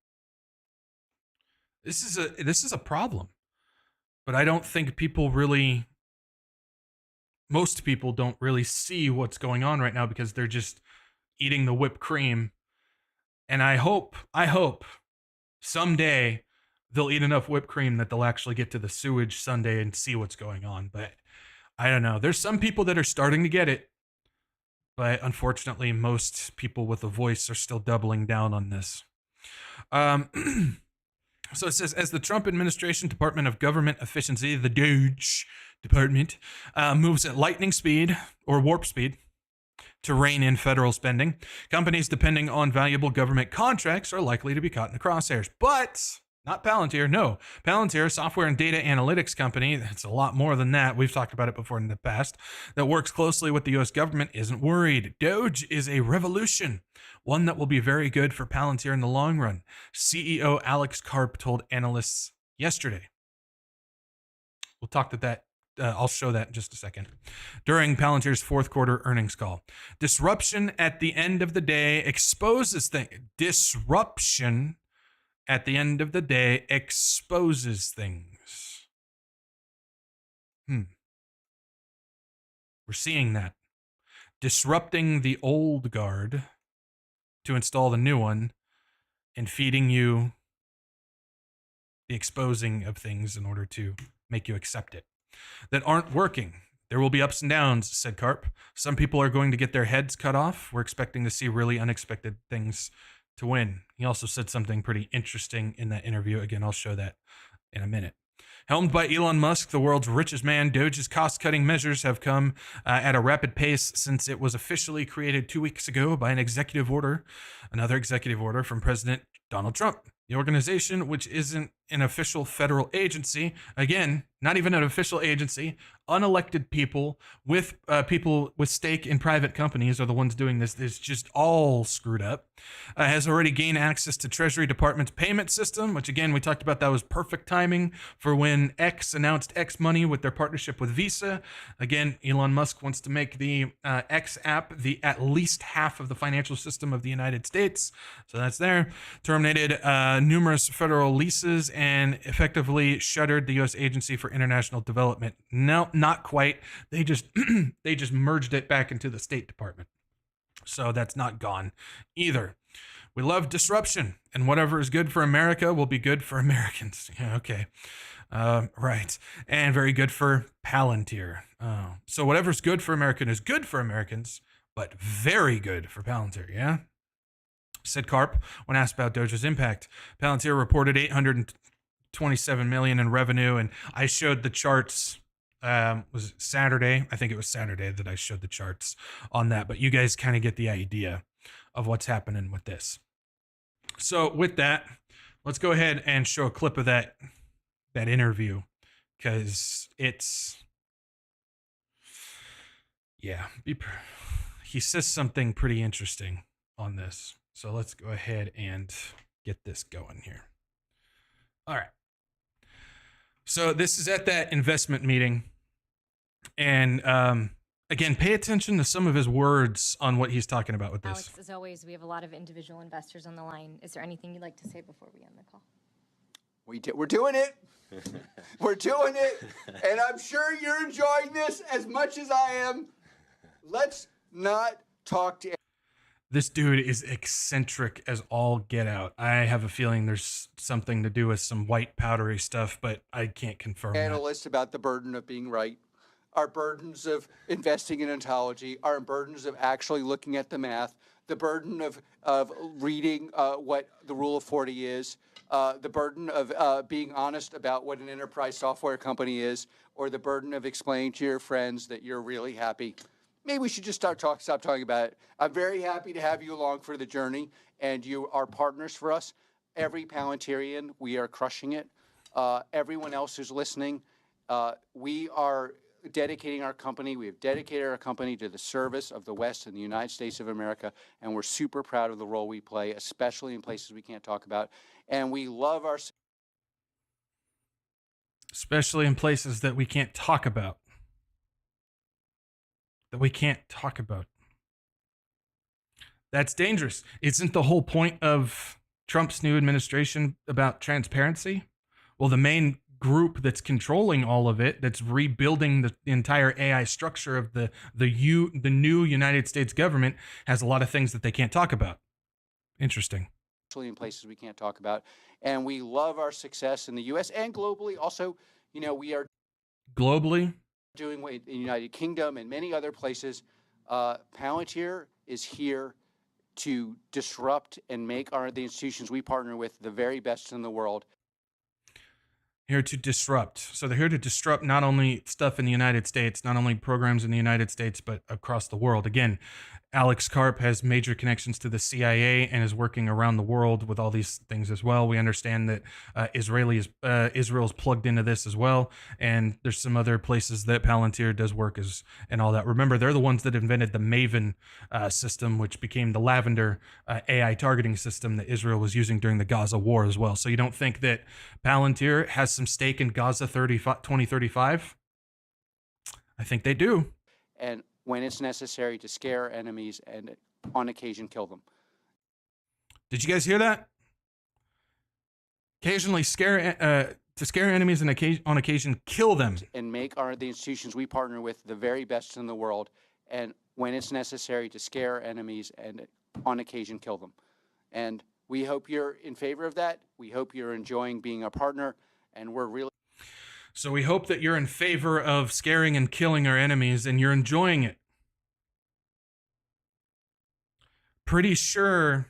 This is a problem, but I don't think most people don't really see what's going on right now because they're just eating the whipped cream. And I hope someday they'll eat enough whipped cream that they'll actually get to the sewage sundae and see what's going on. But I don't know. There's some people that are starting to get it, but unfortunately, most people with a voice are still doubling down on this. So it says, as the Trump administration Department of Government Efficiency, the Doge Department, moves at lightning speed or warp speed to rein in federal spending, companies depending on valuable government contracts are likely to be caught in the crosshairs. But not Palantir, no. Palantir, a software and data analytics company, that's a lot more than that. We've talked about it before in the past, that works closely with the U.S. government, isn't worried. Doge is a revolution, one that will be very good for Palantir in the long run, CEO Alex Karp told analysts yesterday. We'll talk to that. I'll show that in just a second. During Palantir's fourth quarter earnings call. Disruption at the end of the day exposes things. Disruption at the end of the day exposes things. We're seeing that. Disrupting the old guard to install the new one and feeding you the exposing of things in order to make you accept it that aren't working. There will be ups and downs, said Karp. Some people are going to get their heads cut off. We're expecting to see really unexpected things to win. He also said something pretty interesting in that interview. Again, I'll show that in a minute. Helmed by Elon Musk, the world's richest man, Doge's cost-cutting measures have come at a rapid pace since it was officially created 2 weeks ago by another executive order from President Donald Trump. The organization, which isn't an official federal agency, again, not even an official agency, unelected people with stake in private companies are the ones doing this. It's just all screwed up. Has already gained access to Treasury Department's payment system, which again, we talked about that was perfect timing for when X announced X Money with their partnership with Visa. Again, Elon Musk wants to make the X app the at least half of the financial system of the United States. So that's there. Terminated numerous federal leases and effectively shuttered the U.S. Agency for International Development. No, not quite. They just they just merged it back into the State Department. So that's not gone either. We love disruption, and whatever is good for America will be good for Americans. Yeah, okay. Right. And very good for Palantir. So whatever's good for American is good for Americans, but very good for Palantir, yeah? Said Karp when asked about Doge's impact. Palantir reported $827 million in revenue, and I showed the charts. Was it Saturday? I think it was Saturday that I showed the charts on that, but you guys kind of get the idea of what's happening with this. So with that, let's go ahead and show a clip of that interview, because he says something pretty interesting on this. So let's go ahead and get this going here. All right. So this is at that investment meeting. And again, pay attention to some of his words on what he's talking about with this. Alex, as always, we have a lot of individual investors on the line. Is there anything you'd like to say before we end the call? We're doing it. We're doing it. And I'm sure you're enjoying this as much as I am. Let's not talk to... This dude is eccentric as all get out. I have a feeling there's something to do with some white powdery stuff, but I can't confirm analysts about the burden of being right, our burdens of investing in ontology, our burdens of actually looking at the math, the burden of reading what the Rule of 40 is, the burden of being honest about what an enterprise software company is, or the burden of explaining to your friends that you're really happy. Maybe we should just stop talking about it. I'm very happy to have you along for the journey, and you are partners for us. Every Palantirian, we are crushing it. Everyone else who's listening, we are dedicating our company. We have dedicated our company to the service of the West and the United States of America, and we're super proud of the role we play, especially in places we can't talk about. And we love our... Especially in places that we can't talk about. That's dangerous. Isn't the whole point of Trump's new administration about transparency? Well, the main group that's controlling all of it, that's rebuilding the entire AI structure of the new United States government, has a lot of things that they can't talk about. Interesting. In places we can't talk about. And we love our success in the U.S. and globally. Also, we are... Globally? Doing in the United Kingdom and many other places. Palantir is here to disrupt and make the institutions we partner with the very best in the world. Here to disrupt. So they're here to disrupt not only stuff in the United States, not only programs in the United States, but across the world. Again, Alex Karp has major connections to the CIA and is working around the world with all these things as well. We understand that Israel's plugged into this as well, and there's some other places that Palantir does work and all that. Remember, they're the ones that invented the Maven system, which became the Lavender AI targeting system that Israel was using during the Gaza war as well. So you don't think that Palantir has some stake in Gaza 2035? I think they do. And when it's necessary to scare enemies and on occasion kill them. Did you guys hear that? Occasionally to scare enemies and on occasion kill them. And make the institutions we partner with the very best in the world. And when it's necessary to scare enemies and on occasion kill them. And we hope you're in favor of that. We hope you're enjoying being a partner. And we're really... So we hope that you're in favor of scaring and killing our enemies and you're enjoying it. Pretty sure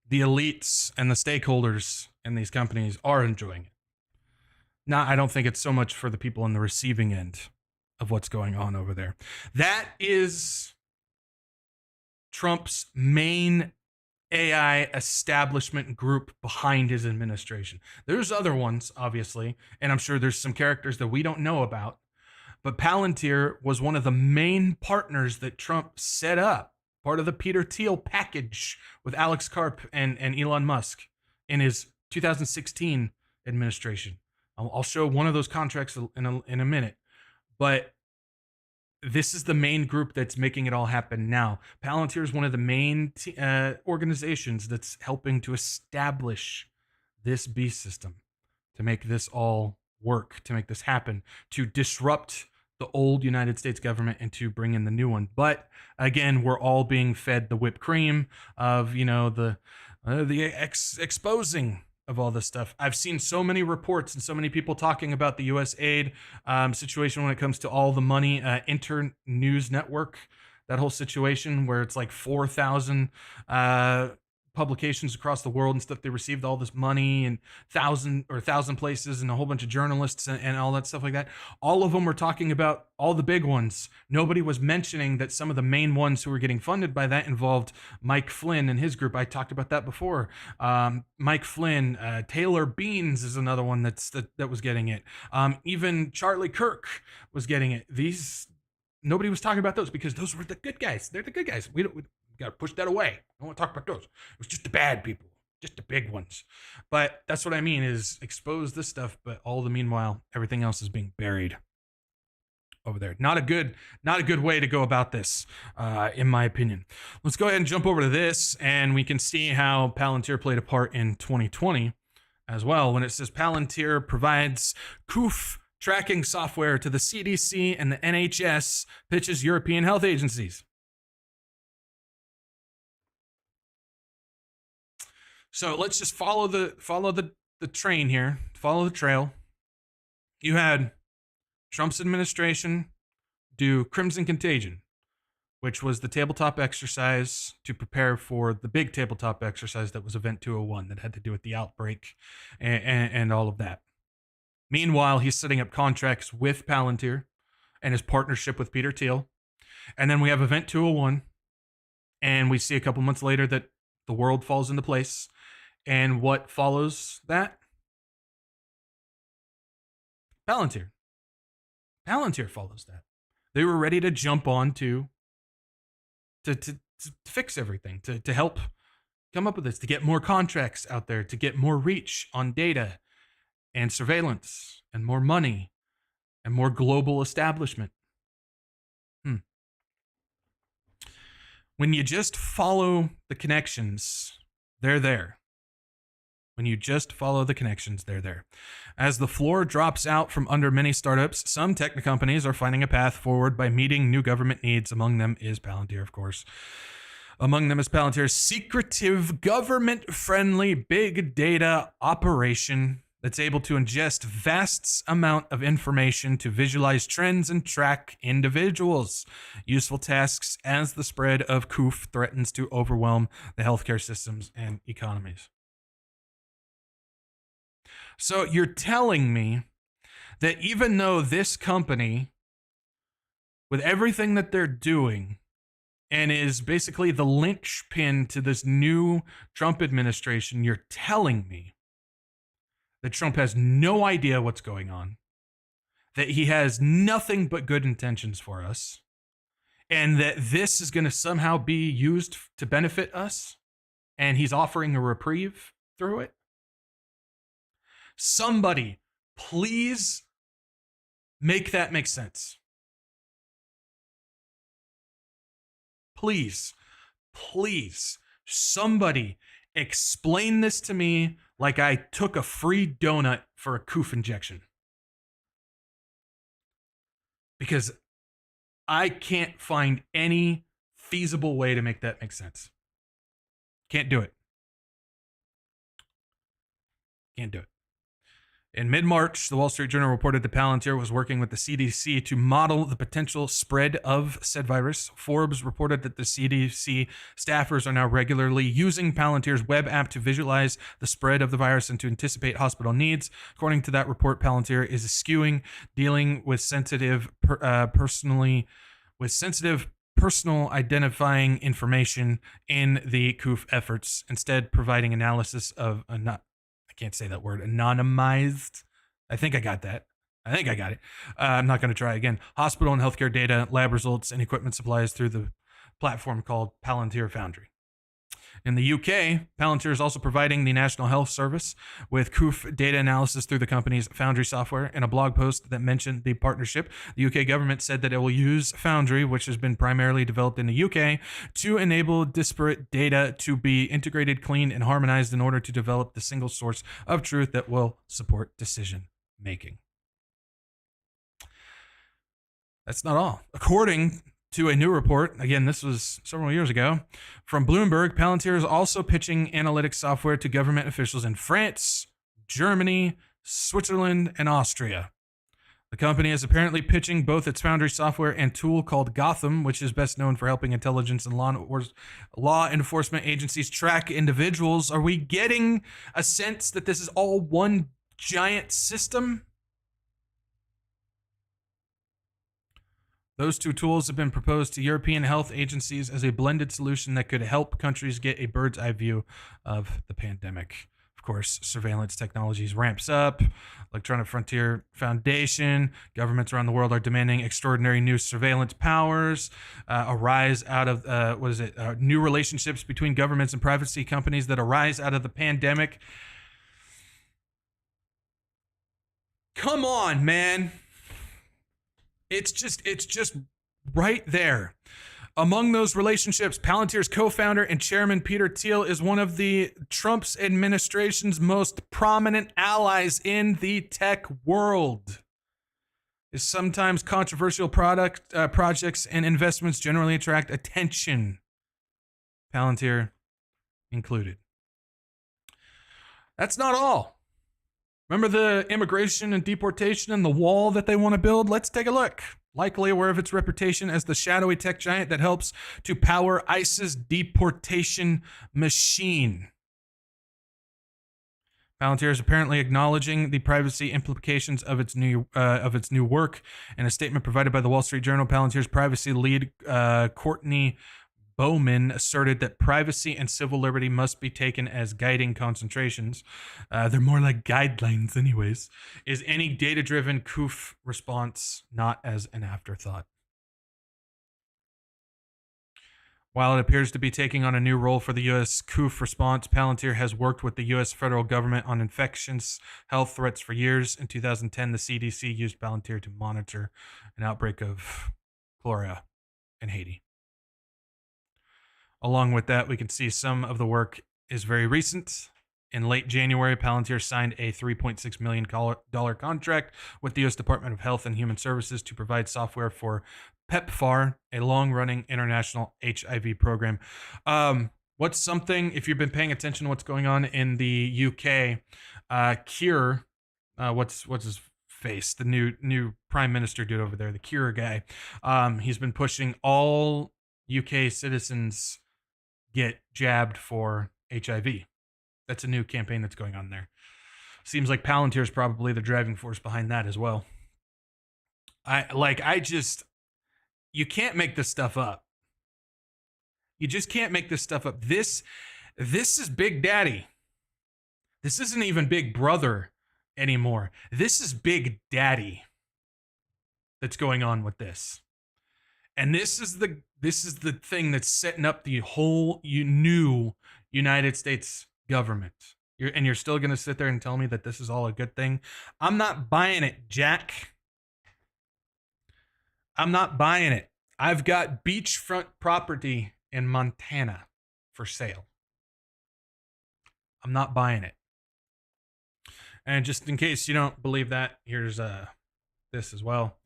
the elites and the stakeholders in these companies are enjoying it. Now, I don't think it's so much for the people on the receiving end of what's going on over there. That is Trump's main AI establishment group behind his administration. There's other ones, obviously, and I'm sure there's some characters that we don't know about, but Palantir was one of the main partners that Trump set up, part of the Peter Thiel package with Alex Karp and Elon Musk in his 2016 administration. I'll show one of those contracts in a minute, but this is the main group that's making it all happen now. Palantir is one of the main organizations that's helping to establish this beast system, to make this all work, to make this happen, to disrupt the old United States government and to bring in the new one. But again, we're all being fed the whipped cream of, the exposing of all this stuff. I've seen so many reports and so many people talking about the U.S. aid situation when it comes to all the money, Inter-News Network, that whole situation where it's like 4,000 publications across the world and stuff. They received all this money and 1,000 places and a whole bunch of journalists and all that stuff like that. All of them were talking about all the big ones. Nobody was mentioning that some of the main ones who were getting funded by that involved Mike Flynn and his group. I talked about that before. Mike Flynn, Taylor Beans is another one that was getting it. Even Charlie Kirk was getting it. Nobody was talking about those because those were the good guys. They're the good guys. We got to push that away. I don't want to talk about those. It was just the bad people, just the big ones. But that's what I mean is expose this stuff, but all the meanwhile, everything else is being buried over there. Not a good way to go about this, in my opinion. Let's go ahead and jump over to this, and we can see how Palantir played a part in 2020 as well, when it says Palantir provides COOF tracking software to the CDC and the NHS, pitches European health agencies. So let's just follow the train here, follow the trail. You had Trump's administration do Crimson Contagion, which was the tabletop exercise to prepare for the big tabletop exercise that was Event 201 that had to do with the outbreak and all of that. Meanwhile, he's setting up contracts with Palantir and his partnership with Peter Thiel. And then we have Event 201, and we see a couple months later that the world falls into place. And what follows that? Palantir. Palantir follows that. They were ready to jump on to fix everything, to help come up with this, to get more contracts out there, to get more reach on data and surveillance and more money and more global establishment. When you just follow the connections, they're there. When you just follow the connections, they're there. As the floor drops out from under many startups, some tech companies are finding a path forward by meeting new government needs. Among them is Palantir, of course. Among them is Palantir's secretive, government-friendly big data operation that's able to ingest vast amount of information to visualize trends and track individuals. Useful tasks as the spread of COOF threatens to overwhelm the healthcare systems and economies. So you're telling me that even though this company, with everything that they're doing, and is basically the linchpin to this new Trump administration, you're telling me that Trump has no idea what's going on, that he has nothing but good intentions for us, and that this is going to somehow be used to benefit us, and he's offering a reprieve through it? Somebody, please make that make sense. Please, somebody explain this to me like I took a free donut for a COOF injection. Because I can't find any feasible way to make that make sense. Can't do it. In mid-March, the Wall Street Journal reported that Palantir was working with the CDC to model the potential spread of said virus. Forbes reported that the CDC staffers are now regularly using Palantir's web app to visualize the spread of the virus and to anticipate hospital needs. According to that report, Palantir is eschewing dealing with sensitive personal identifying information in the COOF efforts, instead providing analysis of I can't say that word, anonymized. I think I got that. I think I got it. I'm not going to try again. Hospital and healthcare data, lab results, and equipment supplies through the platform called Palantir Foundry. In the UK, Palantir is also providing the National Health Service with COOF data analysis through the company's Foundry software. In a blog post that mentioned the partnership, the UK government said that it will use Foundry, which has been primarily developed in the UK, to enable disparate data to be integrated, cleaned, and harmonized in order to develop the single source of truth that will support decision making. That's not all. According to a new report, again, this was several years ago, from Bloomberg, Palantir is also pitching analytics software to government officials in France, Germany, Switzerland, and Austria. The company is apparently pitching both its Foundry software and tool called Gotham, which is best known for helping intelligence and law enforcement agencies track individuals. Are we getting a sense that this is all one giant system? Those two tools have been proposed to European health agencies as a blended solution that could help countries get a bird's eye view of the pandemic. Of course, surveillance technologies ramps up. Electronic Frontier Foundation, governments around the world are demanding extraordinary new surveillance powers. Arise out of new relationships between governments and privacy companies that arise out of the pandemic. Come on, man. It's just right there. Among those relationships, Palantir's co-founder and chairman Peter Thiel is one of the Trump's administration's most prominent allies in the tech world. His sometimes controversial projects and investments generally attract attention, Palantir included. That's not all. Remember the immigration and deportation and the wall that they want to build? Let's take a look. Likely aware of its reputation as the shadowy tech giant that helps to power ICE's deportation machine. Palantir is apparently acknowledging the privacy implications of its new work. In a statement provided by the Wall Street Journal, Palantir's privacy lead, Courtney Bowman, asserted that privacy and civil liberty must be taken as guiding concentrations. They're more like guidelines anyways. Is any data-driven COOF response not as an afterthought? While it appears to be taking on a new role for the U.S. COOF response, Palantir has worked with the U.S. federal government on infectious health threats for years. In 2010, the CDC used Palantir to monitor an outbreak of cholera in Haiti. Along with that, we can see some of the work is very recent. In late January, Palantir signed a $3.6 million contract with the U.S. Department of Health and Human Services to provide software for PEPFAR, a long-running international HIV program. What's something, if you've been paying attention to what's going on in the UK, Keir, what's his face? The new prime minister dude over there, the Keir guy. He's been pushing all UK citizens get jabbed for HIV. That's a new campaign that's going on there. Seems like Palantir is probably the driving force behind that as well. You can't make this stuff up. You just can't make this stuff up. This is Big Daddy. This isn't even Big Brother anymore. This is Big Daddy that's going on with this. And this is the thing that's setting up the whole new United States government. You're still going to sit there and tell me that this is all a good thing? I'm not buying it, Jack. I'm not buying it. I've got beachfront property in Montana for sale. I'm not buying it. And just in case you don't believe that, here's this as well.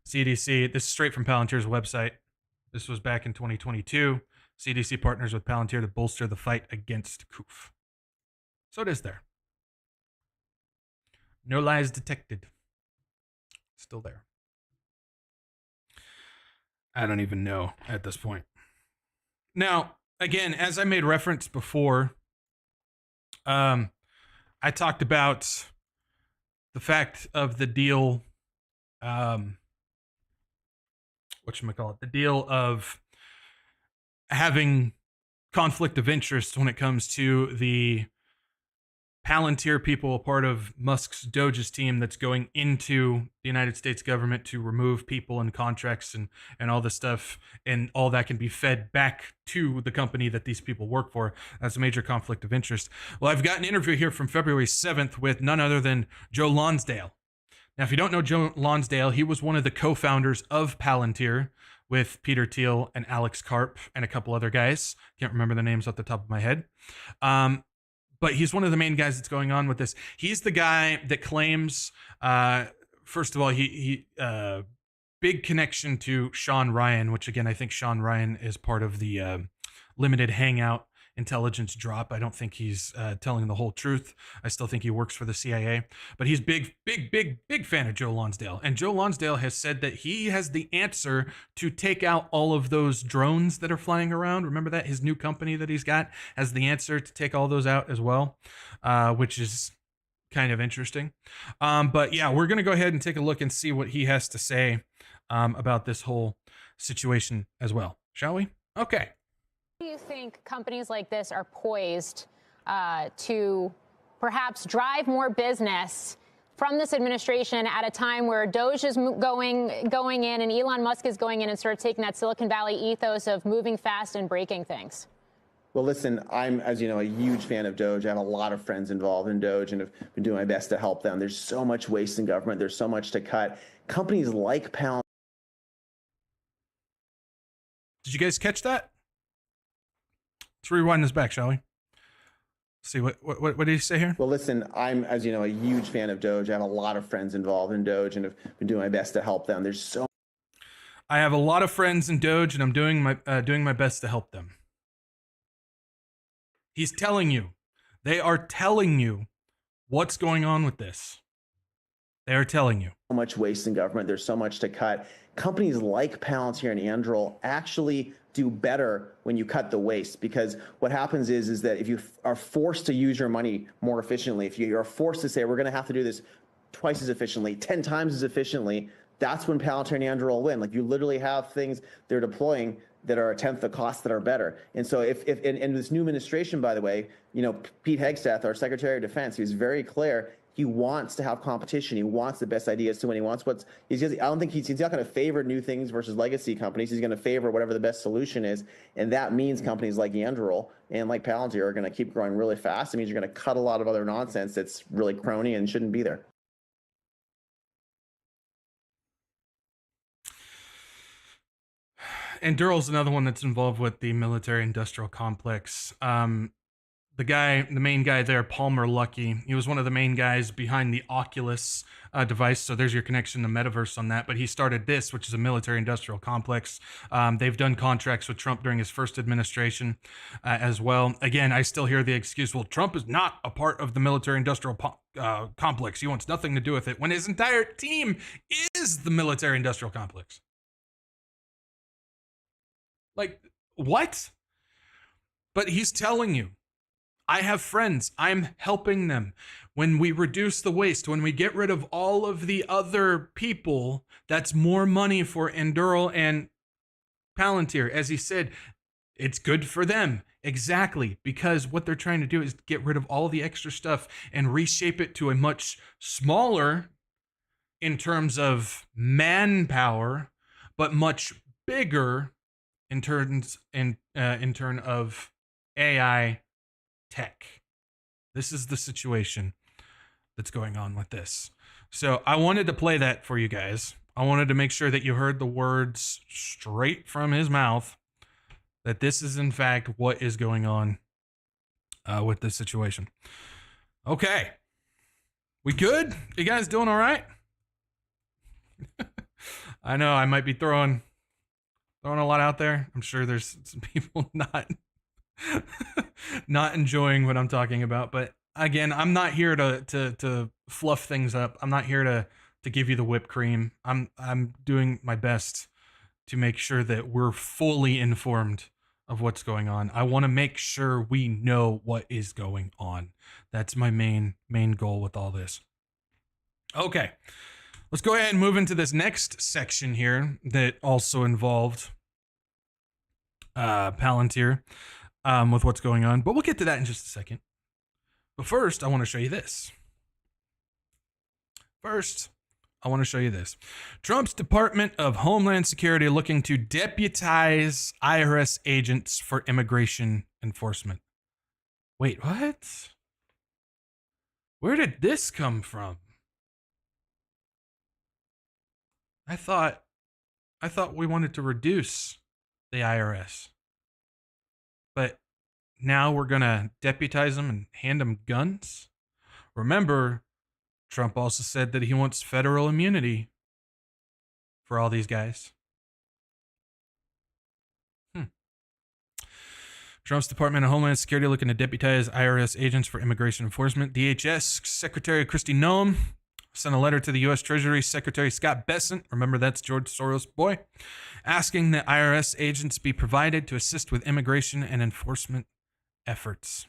CDC, this is straight from Palantir's website. This was back in 2022. CDC partners with Palantir to bolster the fight against COOF. So it is there. No lies detected. Still there. I don't even know at this point. Now, again, as I made reference before, I talked about the fact of the deal, whatchamacallit, the deal of having conflict of interest when it comes to the Palantir people, a part of Musk's Doge's team that's going into the United States government to remove people and contracts and all this stuff, and all that can be fed back to the company that these people work for. That's a major conflict of interest. Well, I've got an interview here from February 7th with none other than Joe Lonsdale. Now, if you don't know Joe Lonsdale, he was one of the co-founders of Palantir with Peter Thiel and Alex Karp and a couple other guys. Can't remember the names off the top of my head. But he's one of the main guys that's going on with this. He's the guy that claims, first of all, he big connection to Sean Ryan, which again, I think Sean Ryan is part of the limited hangout intelligence drop. I don't think he's telling the whole truth. I still think he works for the CIA, but he's big fan of Joe Lonsdale. And Joe Lonsdale has said that he has the answer to take out all of those drones that are flying around. Remember that? His new company that he's got has the answer to take all those out as well, which is kind of interesting. But yeah, we're going to go ahead and take a look and see what he has to say about this whole situation as well. Shall we? Okay. Do you think companies like this are poised to perhaps drive more business from this administration at a time where Doge is going in and Elon Musk is going in and sort of taking that Silicon Valley ethos of moving fast and breaking things? Well, listen, I'm, as you know, a huge fan of Doge. I have a lot of friends involved in Doge and have been doing my best to help them. There's so much waste in government. There's so much to cut. Companies like Palantir. Did you guys catch that? Let's rewind this back, shall we? See what did he say here? Well, listen, I'm, as you know, a huge fan of Doge. I have a lot of friends involved in Doge and have been doing my best to help them. I have a lot of friends in Doge, and I'm doing my best to help them. He's telling you. They are telling you what's going on with this. They are telling you. So much waste in government. There's so much to cut. Companies like Palantir and Anduril actually do better when you cut the waste, because what happens is that if you are forced to use your money more efficiently, if you are forced to say, we're going to have to do this twice as efficiently, 10 times as efficiently, that's when Palantir and Anduril win. Like, you literally have things they're deploying that are a tenth the cost that are better. And so if in this new administration, by the way, you know, Pete Hegseth, our Secretary of Defense, he was very clear. He wants to have competition. He wants the best ideas to win. He wants I don't think he's not going to favor new things versus legacy companies. He's going to favor whatever the best solution is. And that means companies like Anduril and like Palantir are going to keep growing really fast. It means you're going to cut a lot of other nonsense that's really crony and shouldn't be there. And Duril's another one that's involved with the military-industrial complex. The main guy there, Palmer Luckey, he was one of the main guys behind the Oculus device. So there's your connection to metaverse on that. But he started this, which is a military-industrial complex. They've done contracts with Trump during his first administration as well. Again, I still hear the excuse, well, Trump is not a part of the military-industrial complex. He wants nothing to do with it, when his entire team is the military-industrial complex. Like, what? But he's telling you, I have friends. I'm helping them. When we reduce the waste, when we get rid of all of the other people, that's more money for Anduril and Palantir. As he said, it's good for them. Exactly. Because what they're trying to do is get rid of all the extra stuff and reshape it to a much smaller, in terms of manpower, but much bigger in turn of AI tech. This is the situation that's going on with this. So I wanted to play that for you guys. I wanted to make sure that you heard the words straight from his mouth, that this is in fact what is going on with this situation. Okay. We good? You guys doing all right? I know I might be throwing a lot out there. I'm sure there's some people not enjoying what I'm talking about, but again, I'm not here to fluff things up. I'm not here to give you the whipped cream. I'm doing my best to make sure that we're fully informed of what's going on. I want to make sure we know what is going on. That's my main goal with all this. Okay. Let's go ahead and move into this next section here that also involved Palantir with what's going on. But we'll get to that in just a second. But first, I want to show you this. Trump's Department of Homeland Security looking to deputize IRS agents for immigration enforcement. Wait, what? Where did this come from? I thought we wanted to reduce the IRS. But now we're going to deputize them and hand them guns? Remember, Trump also said that he wants federal immunity for all these guys. Trump's Department of Homeland Security looking to deputize IRS agents for immigration enforcement. DHS Secretary Kristi Noem sent a letter to the U.S. Treasury Secretary Scott Bessent, remember that's George Soros' boy, asking that IRS agents be provided to assist with immigration and enforcement efforts.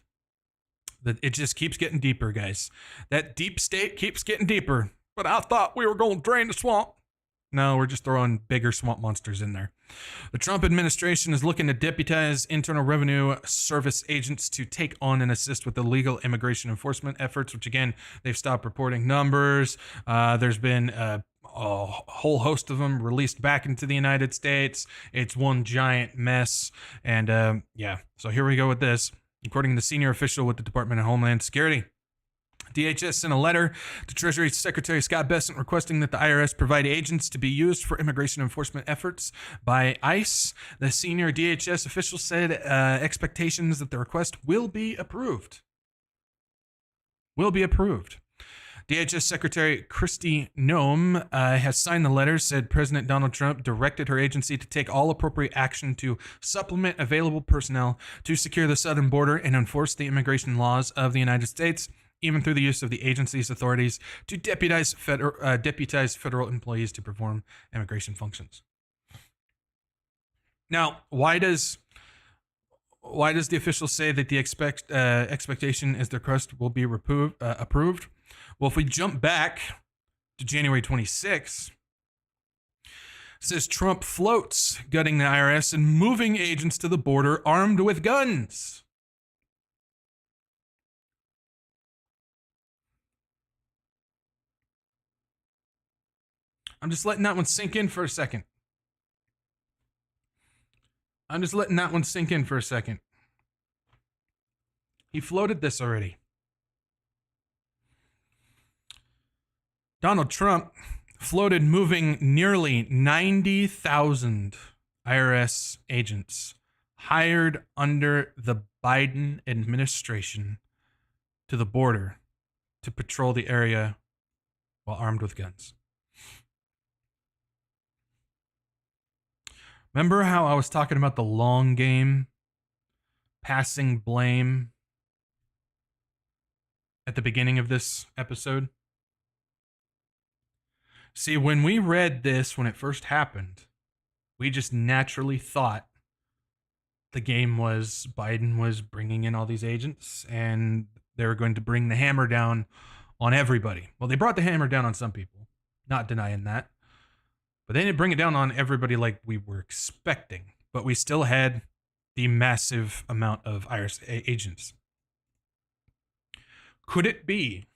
It just keeps getting deeper, guys. That deep state keeps getting deeper. But I thought we were going to drain the swamp. No, we're just throwing bigger swamp monsters in there. The Trump administration is looking to deputize Internal Revenue Service agents to take on and assist with illegal immigration enforcement efforts, which, again, they've stopped reporting numbers. There's been a whole host of them released back into the United States. It's one giant mess. And, so here we go with this. According to the senior official with the Department of Homeland Security, DHS sent a letter to Treasury Secretary Scott Bessent requesting that the IRS provide agents to be used for immigration enforcement efforts by ICE. The senior DHS official said expectations that the request will be approved. DHS Secretary Kristi Noem has signed the letter, said President Donald Trump directed her agency to take all appropriate action to supplement available personnel to secure the southern border and enforce the immigration laws of the United States, even through the use of the agency's authorities to deputize federal employees to perform immigration functions. Now, why does the official say that the expectation is the request will be approved? Well, if we jump back to January 26th, it says Trump floats gutting the IRS and moving agents to the border armed with guns. I'm just letting that one sink in for a second. He floated this already. Donald Trump floated moving nearly 90,000 IRS agents hired under the Biden administration to the border to patrol the area while armed with guns. Remember how I was talking about the long game, passing blame at the beginning of this episode? See, when we read this, when it first happened, we just naturally thought the game was Biden was bringing in all these agents and they were going to bring the hammer down on everybody. Well, they brought the hammer down on some people, not denying that. But they didn't bring it down on everybody like we were expecting. But we still had the massive amount of IRS agents. Could it be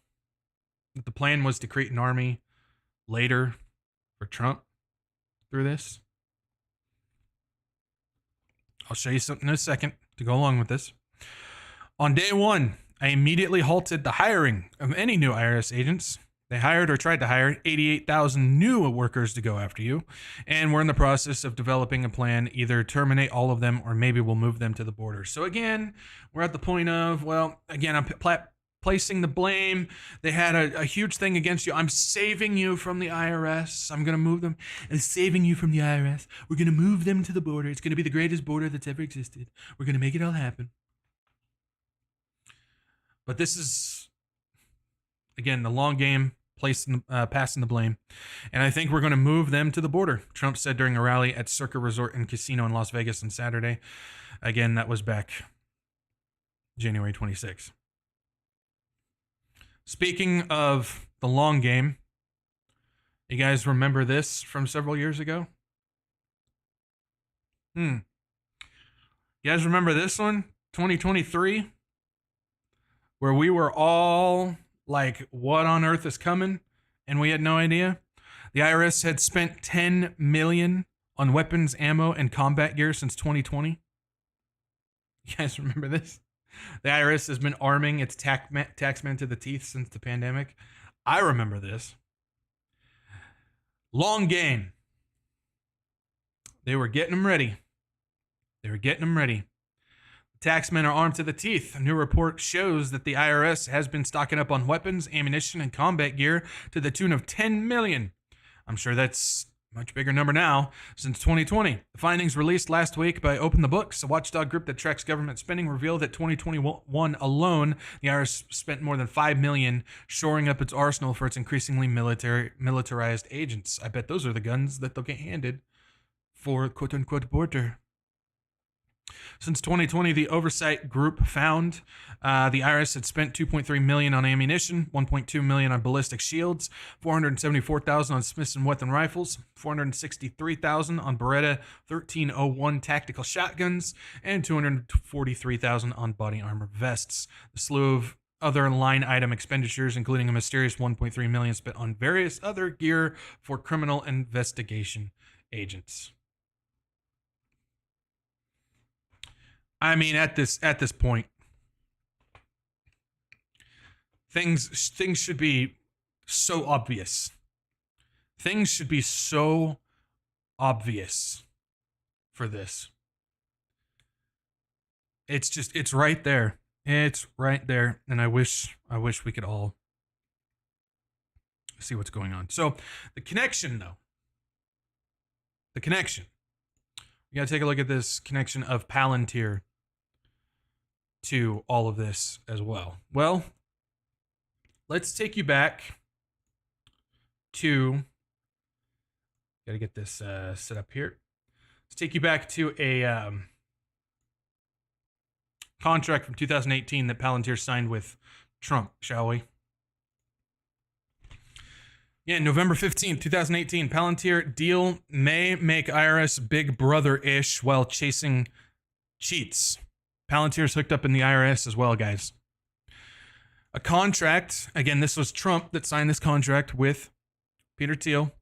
that the plan was to create an army later for Trump through this? I'll show you something in a second to go along with this. On day one, I immediately halted the hiring of any new IRS agents. They hired or tried to hire 88,000 new workers to go after you, and we're in the process of developing a plan, either terminate all of them or maybe we'll move them to the border. So again, we're at the point of, well, again, I'm placing the blame. They had a huge thing against you. I'm saving you from the IRS. I'm going to move them and saving you from the IRS. We're going to move them to the border. It's going to be the greatest border that's ever existed. We're going to make it all happen. But this is, again, the long game, passing the blame. And I think we're going to move them to the border, Trump said during a rally at Circa Resort and Casino in Las Vegas on Saturday. Again, that was back January 26th. Speaking of the long game, you guys remember this from several years ago? You guys remember this one? 2023? Where we were all like, what on earth is coming? And we had no idea. The IRS had spent $10 million on weapons, ammo, and combat gear since 2020. You guys remember this? The IRS has been arming its taxmen to the teeth since the pandemic. I remember this. Long game. They were getting them ready. Taxmen are armed to the teeth. A new report shows that the IRS has been stocking up on weapons, ammunition, and combat gear to the tune of $10 million. I'm sure that's a much bigger number now since 2020. The findings released last week by Open the Books, a watchdog group that tracks government spending, revealed that 2021 alone, the IRS spent more than $5 million shoring up its arsenal for its increasingly militarized agents. I bet those are the guns that they'll get handed for quote-unquote border. Since 2020, the oversight group found the IRS had spent $2.3 million on ammunition, $1.2 million on ballistic shields, $474,000 on Smith & Wesson rifles, $463,000 on Beretta 1301 tactical shotguns, and $243,000 on body armor vests. The slew of other line item expenditures, including a mysterious $1.3 million spent on various other gear for criminal investigation agents. I mean, at this point, things should be so obvious. Things should be so obvious for this. It's right there. It's right there, and I wish we could all see what's going on. So, the connection, though. The connection. You got to take a look at this connection of Palantir to all of this as well. Well, let's take you back to, got to get this set up here. Let's take you back to a contract from 2018 that Palantir signed with Trump, shall we? Yeah, November 15th, 2018, Palantir deal may make IRS big brother-ish while chasing cheats. Palantir's hooked up in the IRS as well, guys. A contract, again, this was Trump that signed this contract with Peter Thiel.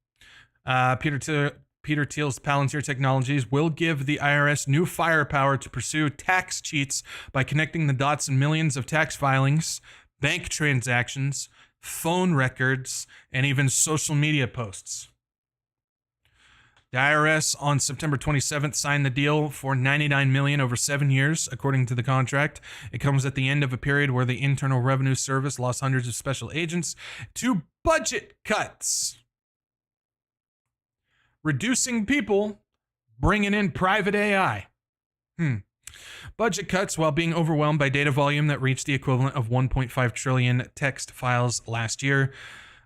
Peter Thiel's Palantir Technologies will give the IRS new firepower to pursue tax cheats by connecting the dots in millions of tax filings, bank transactions, phone records, and even social media posts. The IRS on September 27th signed the deal for $99 million over 7 years, according to the contract. It comes at the end of a period where the Internal Revenue Service lost hundreds of special agents to budget cuts. Reducing people, bringing in private AI. Budget cuts while being overwhelmed by data volume that reached the equivalent of 1.5 trillion text files last year,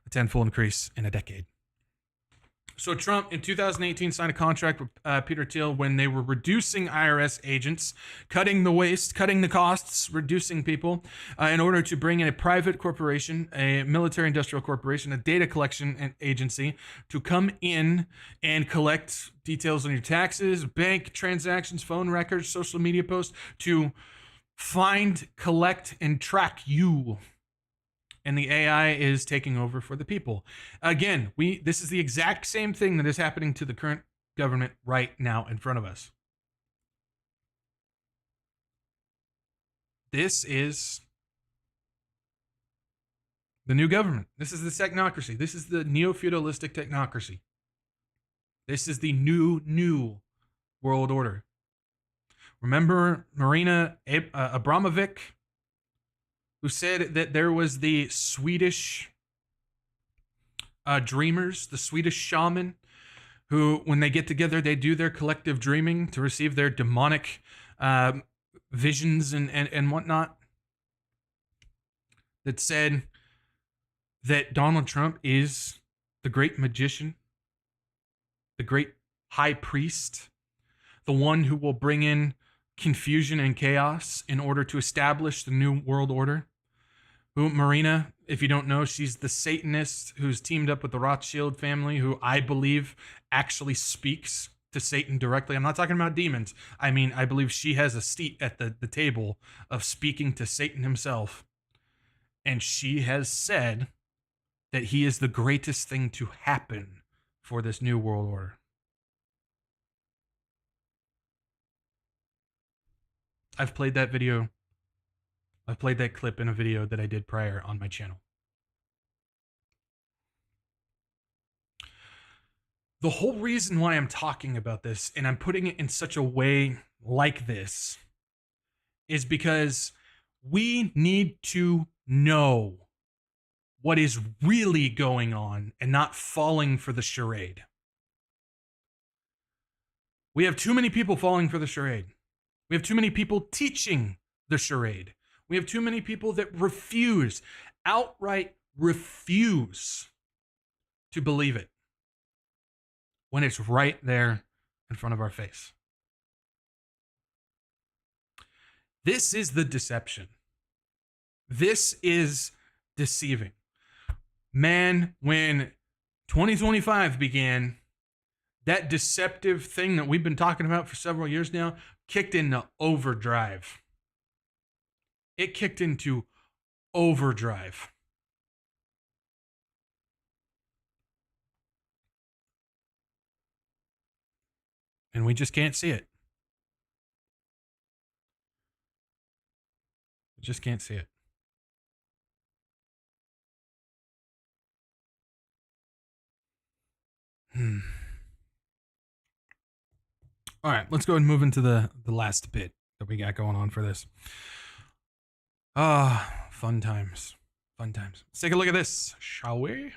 a tenfold increase in a decade. So Trump in 2018 signed a contract with Peter Thiel when they were reducing IRS agents, cutting the waste, cutting the costs, reducing people in order to bring in a private corporation, a military industrial corporation, a data collection agency to come in and collect details on your taxes, bank transactions, phone records, social media posts, to find, collect, and track you. And the AI is taking over for the people. Again, this is the exact same thing that is happening to the current government right now in front of us. This is the new government. This is the technocracy. This is the neo-feudalistic technocracy. This is the new world order. Remember Marina Abramovic, who said that there was the Swedish dreamers, the Swedish shaman, who, when they get together, they do their collective dreaming to receive their demonic visions and whatnot. that said that Donald Trump is the great magician, the great high priest, the one who will bring in confusion and chaos in order to establish the new world order. Who, Marina, if you don't know, she's the Satanist who's teamed up with the Rothschild family, who I believe actually speaks to Satan directly. I'm not talking about demons. I mean, I believe she has a seat at the table of speaking to Satan himself. And she has said that he is the greatest thing to happen for this new world order. I've played that video. I've played that clip in a video that I did prior on my channel. The whole reason why I'm talking about this, and I'm putting it in such a way like this, is because we need to know what is really going on and not falling for the charade. We have too many people falling for the charade. We have too many people teaching the charade. We have too many people that outright refuse to believe it when it's right there in front of our face. This is the deception. This is deceiving. Man, when 2025 began, that deceptive thing that we've been talking about for several years now kicked into overdrive. It kicked into overdrive. And we just can't see it. We just can't see it. All right, let's go ahead and move into the last bit that we got going on for this. Fun times. Fun times. Let's take a look at this, shall we?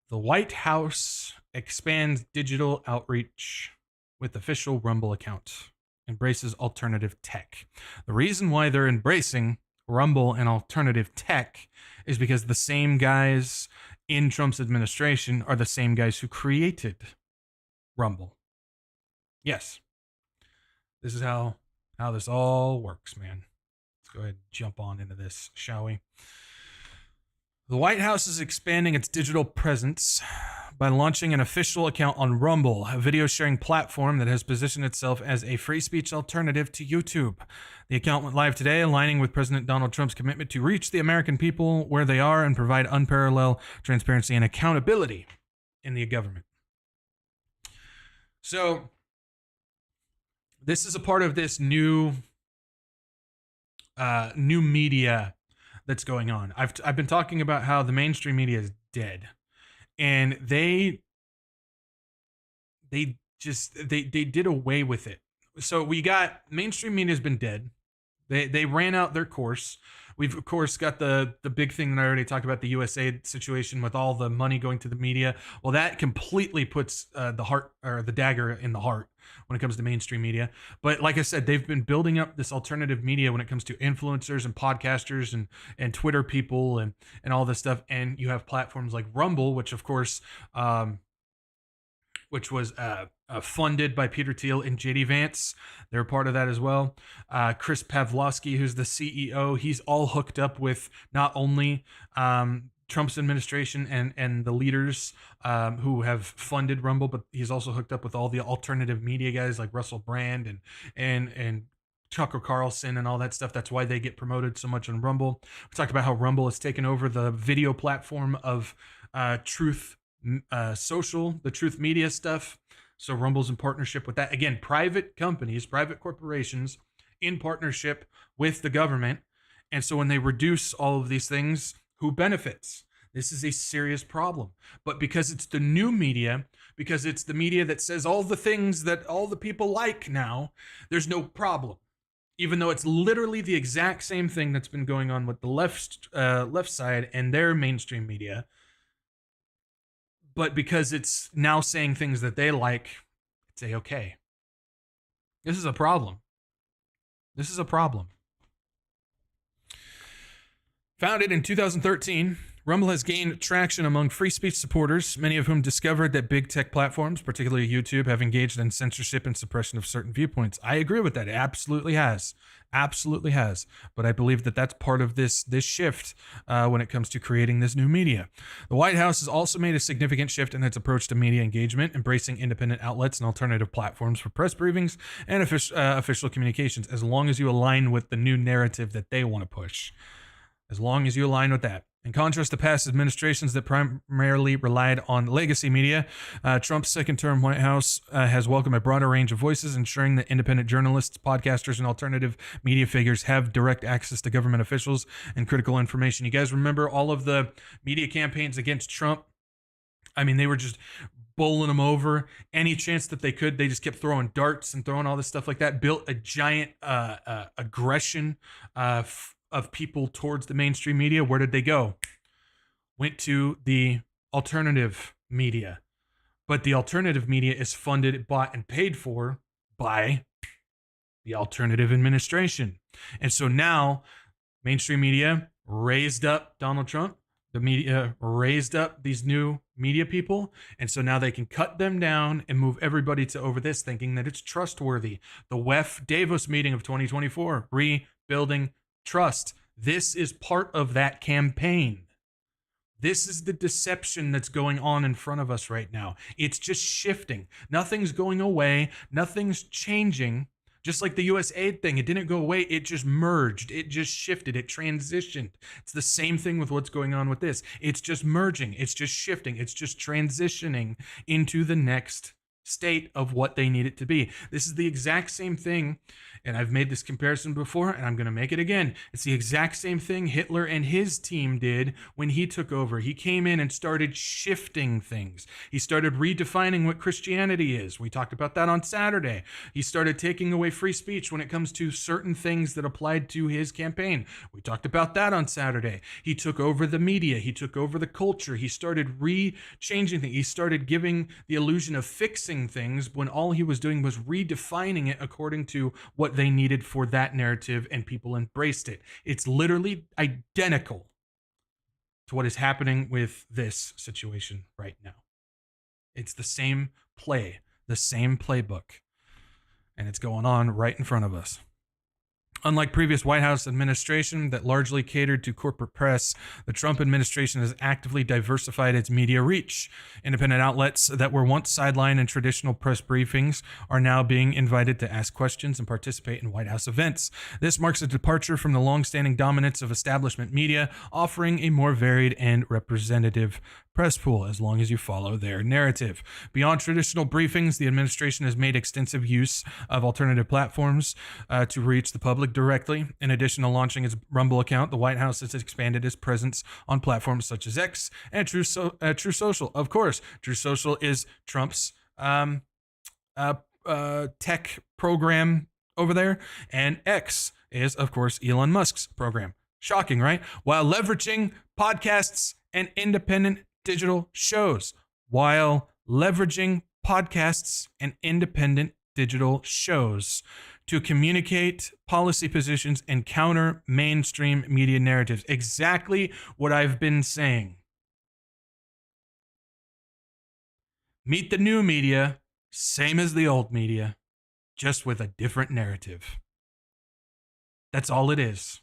The White House expands digital outreach with official Rumble account. Embraces alternative tech. The reason why they're embracing Rumble and alternative tech is because the same guys in Trump's administration are the same guys who created Rumble. Yes. This is how this all works, man. Let's go ahead and jump on into this, shall we? The White House is expanding its digital presence by launching an official account on Rumble, a video sharing platform that has positioned itself as a free speech alternative to YouTube. The account went live today, aligning with President Donald Trump's commitment to reach the American people where they are and provide unparalleled transparency and accountability in the government. So, this is a part of this new media that's going on. I've been talking about how the mainstream media is dead, and they did away with it. So we got mainstream media has been dead. They ran out their course. We've of course got the big thing that I already talked about, the USA situation with all the money going to the media. Well, that completely puts the heart or the dagger in the heart when it comes to mainstream media. But like I said, they've been building up this alternative media when it comes to influencers and podcasters and Twitter people and all this stuff. And you have platforms like Rumble, which of course, which was funded by Peter Thiel and JD Vance. They're part of that as well. Chris Pavlovsky, who's the CEO, he's all hooked up with not only Trump's administration and the leaders who have funded Rumble, but he's also hooked up with all the alternative media guys like Russell Brand and Tucker Carlson and all that stuff. That's why they get promoted so much on Rumble. We talked about how Rumble has taken over the video platform of Truth Social, the Truth Media stuff. So Rumble's in partnership with that. Again, private companies, private corporations in partnership with the government. And so when they reduce all of these things, who benefits? This is a serious problem. But because it's the new media, because it's the media that says all the things that all the people like now, there's no problem. Even though it's literally the exact same thing that's been going on with the left side and their mainstream media. But because it's now saying things that they like, it's okay. This is a problem. This is a problem. Founded in 2013, Rumble has gained traction among free speech supporters, many of whom discovered that big tech platforms, particularly YouTube, have engaged in censorship and suppression of certain viewpoints. I agree with that. It absolutely has. Absolutely has. But I believe that that's part of this shift when it comes to creating this new media. The White House has also made a significant shift in its approach to media engagement, embracing independent outlets and alternative platforms for press briefings and official communications, as long as you align with the new narrative that they want to push. As long as you align with that. In contrast to past administrations that primarily relied on legacy media, Trump's second-term White House has welcomed a broader range of voices, ensuring that independent journalists, podcasters, and alternative media figures have direct access to government officials and critical information. You guys remember all of the media campaigns against Trump? I mean, they were just bowling him over any chance that they could. They just kept throwing darts and throwing all this stuff like that, built a giant aggression of people towards the mainstream media. Where did they go? Went to the alternative media. But the alternative media is funded, bought, and paid for by the alternative administration. And so now mainstream media raised up Donald Trump. The media raised up these new media people. And so now they can cut them down and move everybody to over this, thinking that it's trustworthy. The WEF Davos meeting of 2024, rebuilding trust. This is part of that campaign. This is the deception that's going on in front of us right now. It's just shifting. Nothing's going away. Nothing's changing. Just like the U.S. aid thing, it didn't go away. It just merged. It just shifted. It transitioned. It's the same thing with what's going on with this. It's just merging. It's just shifting. It's just transitioning into the next state of what they need it to be. This is the exact same thing, and I've made this comparison before, and I'm going to make it again. It's the exact same thing Hitler and his team did when he took over. He came in and started shifting things. He started redefining what Christianity is. We talked about that on Saturday. He started taking away free speech when it comes to certain things that applied to his campaign. We talked about that on Saturday. He took over the media. He took over the culture. He started changing things. He started giving the illusion of fixing things when all he was doing was redefining it according to what they needed for that narrative, and people embraced it. It's literally identical to what is happening with this situation right now. It's the same play, the same playbook, and it's going on right in front of us. Unlike previous White House administration that largely catered to corporate press, the Trump administration has actively diversified its media reach. Independent outlets that were once sidelined in traditional press briefings are now being invited to ask questions and participate in White House events. This marks a departure from the long-standing dominance of establishment media, offering a more varied and representative press pool as long as you follow their narrative. Beyond traditional briefings, the administration has made extensive use of alternative platforms to reach the public directly. In addition to launching its Rumble account, the White House has expanded its presence on platforms such as X and True Social. Of course, True Social is Trump's tech program over there, and X is, of course, Elon Musk's program. Shocking, right? While leveraging podcasts and independent digital shows. While leveraging podcasts and independent digital shows to communicate policy positions and counter mainstream media narratives. Exactly what I've been saying. Meet the new media, same as the old media, just with a different narrative. That's all it is.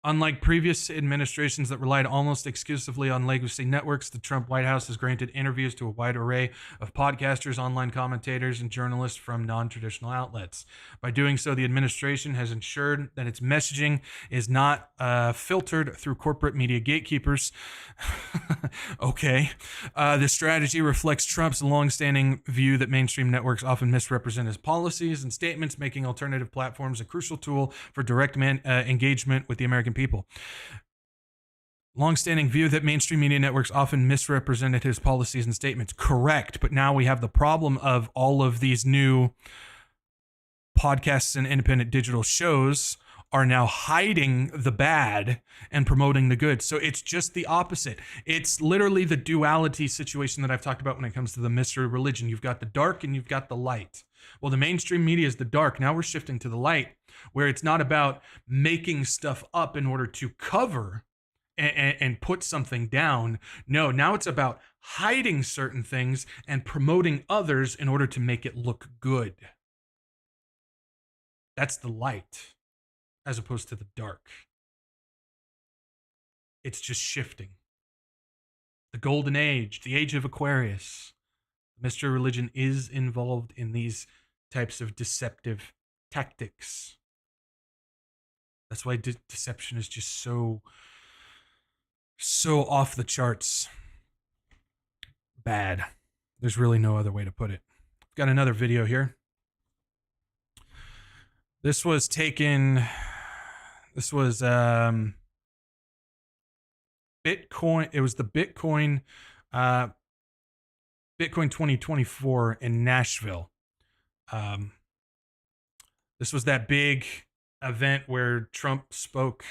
Unlike previous administrations that relied almost exclusively on legacy networks, the Trump White House has granted interviews to a wide array of podcasters, online commentators, and journalists from non-traditional outlets. By doing so, the administration has ensured that its messaging is not filtered through corporate media gatekeepers. Okay. This strategy reflects Trump's longstanding view that mainstream networks often misrepresent his policies and statements, making alternative platforms a crucial tool for direct engagement with the American people. Longstanding view that mainstream media networks often misrepresented his policies and statements. Correct. But now we have the problem of all of these new podcasts and independent digital shows are now hiding the bad and promoting the good. So it's just the opposite. It's literally the duality situation that I've talked about when it comes to the mystery religion. You've got the dark and you've got the light. Well, the mainstream media is the dark. Now we're shifting to the light, where it's not about making stuff up in order to cover and put something down. No, now it's about hiding certain things and promoting others in order to make it look good. That's the light, as opposed to the dark. It's just shifting. The golden age, the age of Aquarius. Mystery religion is involved in these types of deceptive tactics. That's why deception is just so off the charts bad. There's really no other way to put it. I've got another video here. This was Bitcoin. It was the Bitcoin 2024 in Nashville. This was that big event where Trump spoke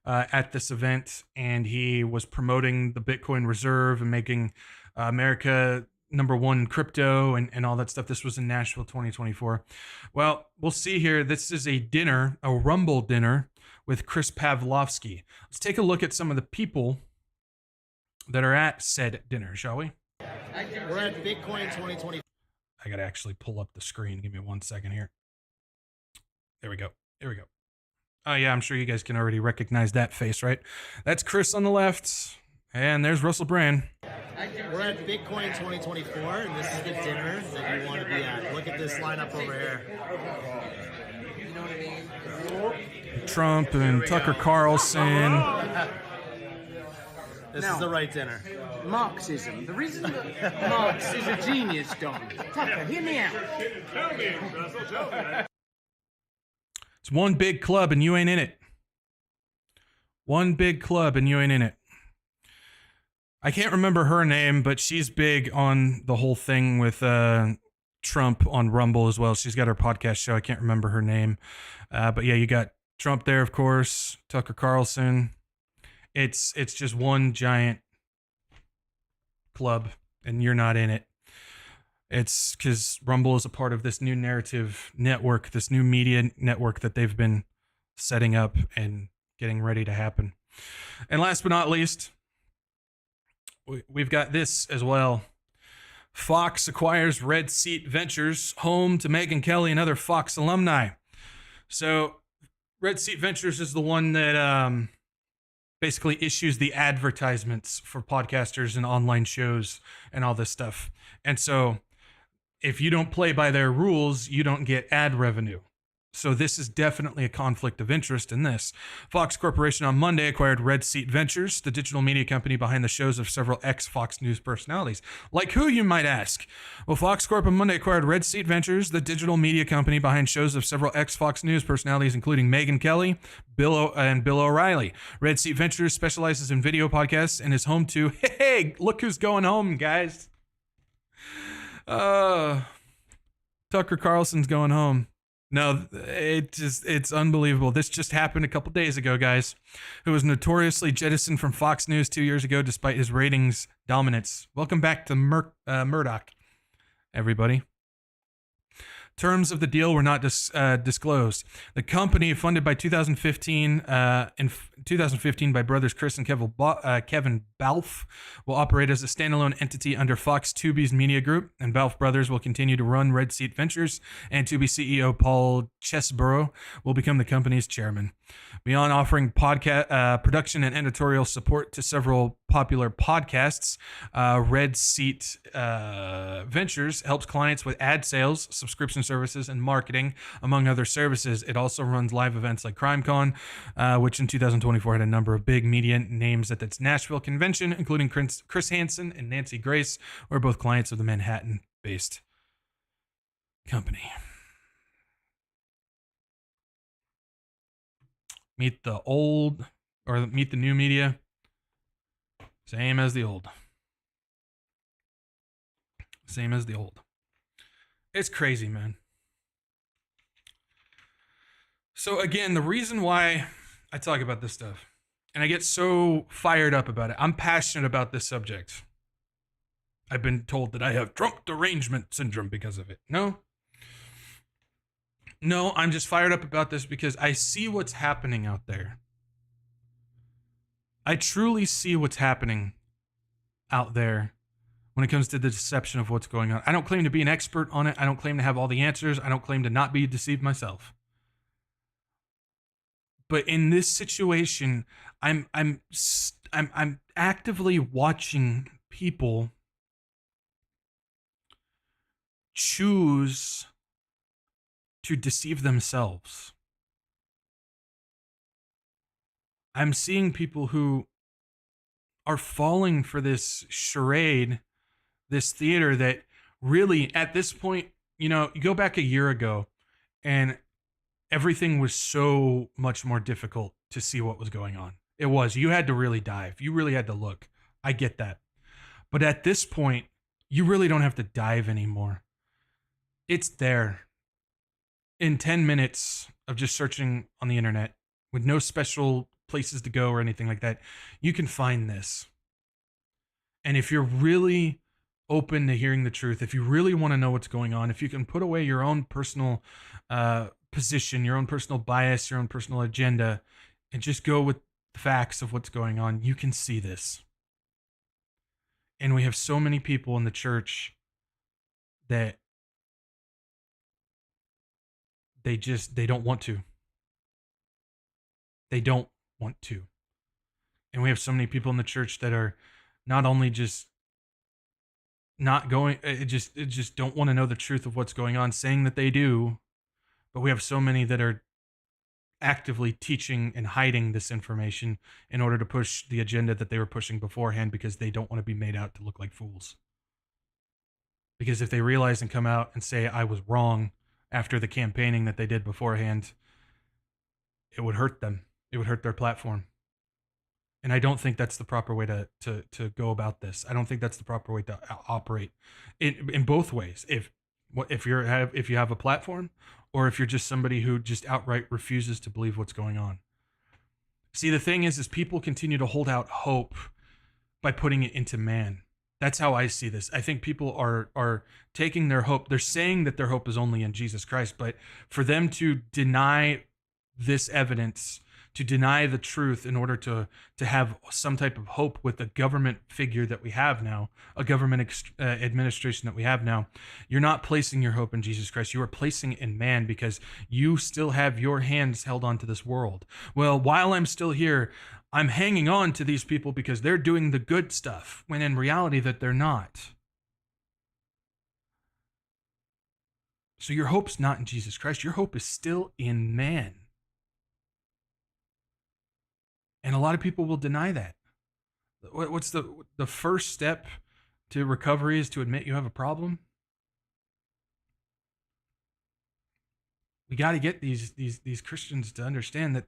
at this event, and he was promoting the Bitcoin reserve and making America #1 crypto and all that stuff. This was in Nashville 2024. Well, we'll see here. This is a dinner, a Rumble dinner with Chris Pavlovsky. Let's take a look at some of the people that are at said dinner, shall we? We're at Bitcoin 2020. I got to actually pull up the screen. Give me 1 second here. There we go. Here we go. Oh, yeah, I'm sure you guys can already recognize that face, right? That's Chris on the left, and there's Russell Brand. We're at Bitcoin 2024, and this is the dinner that you want to be at. Look at this lineup over here. You know what I mean? Trump and Tucker Carlson. This is the right dinner. Marxism. The reason that Marx is a genius, Don. Tucker, hear me out. It's one big club and you ain't in it. One big club and you ain't in it. I can't remember her name, but she's big on the whole thing with Trump on Rumble as well. She's got her podcast show. I can't remember her name. But yeah, you got Trump there, of course, Tucker Carlson. It's just one giant club, and you're not in it. It's because Rumble is a part of this new narrative network, this new media network that they've been setting up and getting ready to happen. And last but not least, we've got this as well. Fox acquires Red Seat Ventures, home to Megyn Kelly and other Fox alumni. So Red Seat Ventures is the one that basically issues the advertisements for podcasters and online shows and all this stuff. And so if you don't play by their rules, you don't get ad revenue. So this is definitely a conflict of interest in this. Fox Corporation on Monday acquired Red Seat Ventures, the digital media company behind the shows of several ex-Fox News personalities. Like who, you might ask? Well, Fox Corp on Monday acquired Red Seat Ventures, the digital media company behind shows of several ex-Fox News personalities, including Megyn Kelly, Bill O'Reilly. Red Seat Ventures specializes in video podcasts and is home to, hey, look who's going home, guys. Tucker Carlson's going home. No, it's unbelievable. This just happened a couple days ago, guys. Who was notoriously jettisoned from Fox News 2 years ago despite his ratings dominance. Welcome back to Murdoch, everybody. Terms of the deal were not disclosed. The company, funded by 2015 by brothers Chris and Kevin Balfe, will operate as a standalone entity under Fox Tubi's media group, and Balfe Brothers will continue to run Red Seat Ventures, and Tubi CEO Paul Chesborough will become the company's chairman. Beyond offering podcast production and editorial support to several popular podcasts, Red Seat Ventures helps clients with ad sales, subscription services, and marketing, among other services. It also runs live events like CrimeCon, which in 2024 had a number of big media names at its Nashville convention, including Chris Hansen and Nancy Grace, who are both clients of the Manhattan-based company. Meet the old, or meet the new media. Same as the old. Same as the old. It's crazy, man. So again, the reason why I talk about this stuff, and I get so fired up about it, I'm passionate about this subject. I've been told that I have Trump derangement syndrome because of it. No. No, I'm just fired up about this because I see what's happening out there. I truly see what's happening out there when it comes to the deception of what's going on. I don't claim to be an expert on it. I don't claim to have all the answers. I don't claim to not be deceived myself. But in this situation, I'm actively watching people choose to deceive themselves. I'm seeing people who are falling for this charade, this theater that really, at this point, you go back a year ago and everything was so much more difficult to see what was going on. It was. You had to really dive. You really had to look. I get that. But at this point, you really don't have to dive anymore. It's there. In 10 minutes of just searching on the internet with no special places to go or anything like that, you can find this. And if you're really open to hearing the truth, if you really want to know what's going on, if you can put away your own personal position, your own personal bias, your own personal agenda, and just go with the facts of what's going on, you can see this. And we have so many people in the church that they don't want to. They don't want to. And we have so many people in the church that are not only just not going, just don't want to know the truth of what's going on, saying that they do, but we have so many that are actively teaching and hiding this information in order to push the agenda that they were pushing beforehand because they don't want to be made out to look like fools. Because if they realize and come out and say, I was wrong after the campaigning that they did beforehand, it would hurt them. It would hurt their platform. And I don't think that's the proper way to go about this. I don't think that's the proper way to operate in both ways. If you have a platform, or if you're just somebody who just outright refuses to believe what's going on. See, the thing is people continue to hold out hope by putting it into man. That's how I see this. I think people are taking their hope. They're saying that their hope is only in Jesus Christ, but for them to deny this evidence, to deny the truth in order to have some type of hope with the government figure that we have now, a government administration that we have now, you're not placing your hope in Jesus Christ. You are placing it in man because you still have your hands held onto this world. Well, while I'm still here, I'm hanging on to these people because they're doing the good stuff, when in reality that they're not. So your hope's not in Jesus Christ. Your hope is still in man. And a lot of people will deny that. What's the first step to recovery is to admit you have a problem? We got to get these Christians to understand that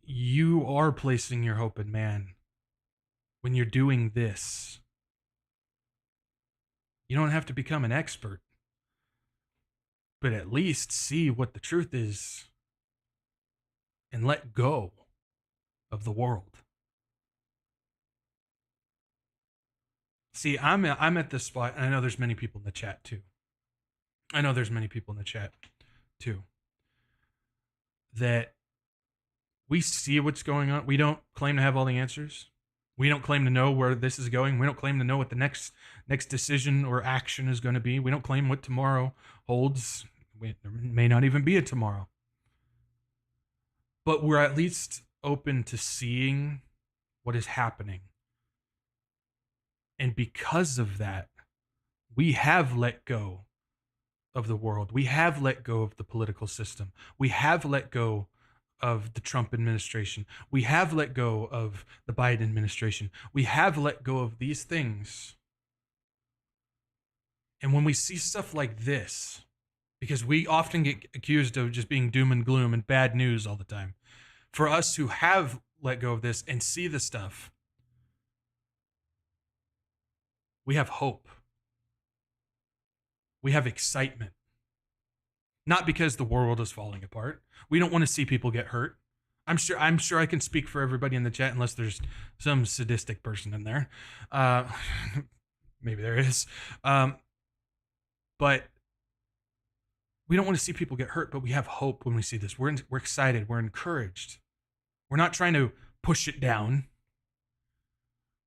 you are placing your hope in man when you're doing this. You don't have to become an expert, but at least see what the truth is and let go of the world. See, I'm at this spot, and I know there's many people in the chat too. That we see what's going on. We don't claim to have all the answers. We don't claim to know where this is going. We don't claim to know what the next decision or action is going to be. We don't claim what tomorrow holds. There may not even be a tomorrow. But we're at least open to seeing what is happening. And because of that, we have let go of the world. We have let go of the political system. We have let go of the Trump administration. We have let go of the Biden administration. We have let go of these things. And when we see stuff like this, because we often get accused of just being doom and gloom and bad news all the time. For us who have let go of this and see the stuff, we have hope. We have excitement. Not because the world is falling apart. We don't want to see people get hurt. I'm sure I can speak for everybody in the chat, unless there's some sadistic person in there. Maybe there is. But We don't want to see people get hurt, but we have hope when we see this. We're excited. We're encouraged. We're not trying to push it down.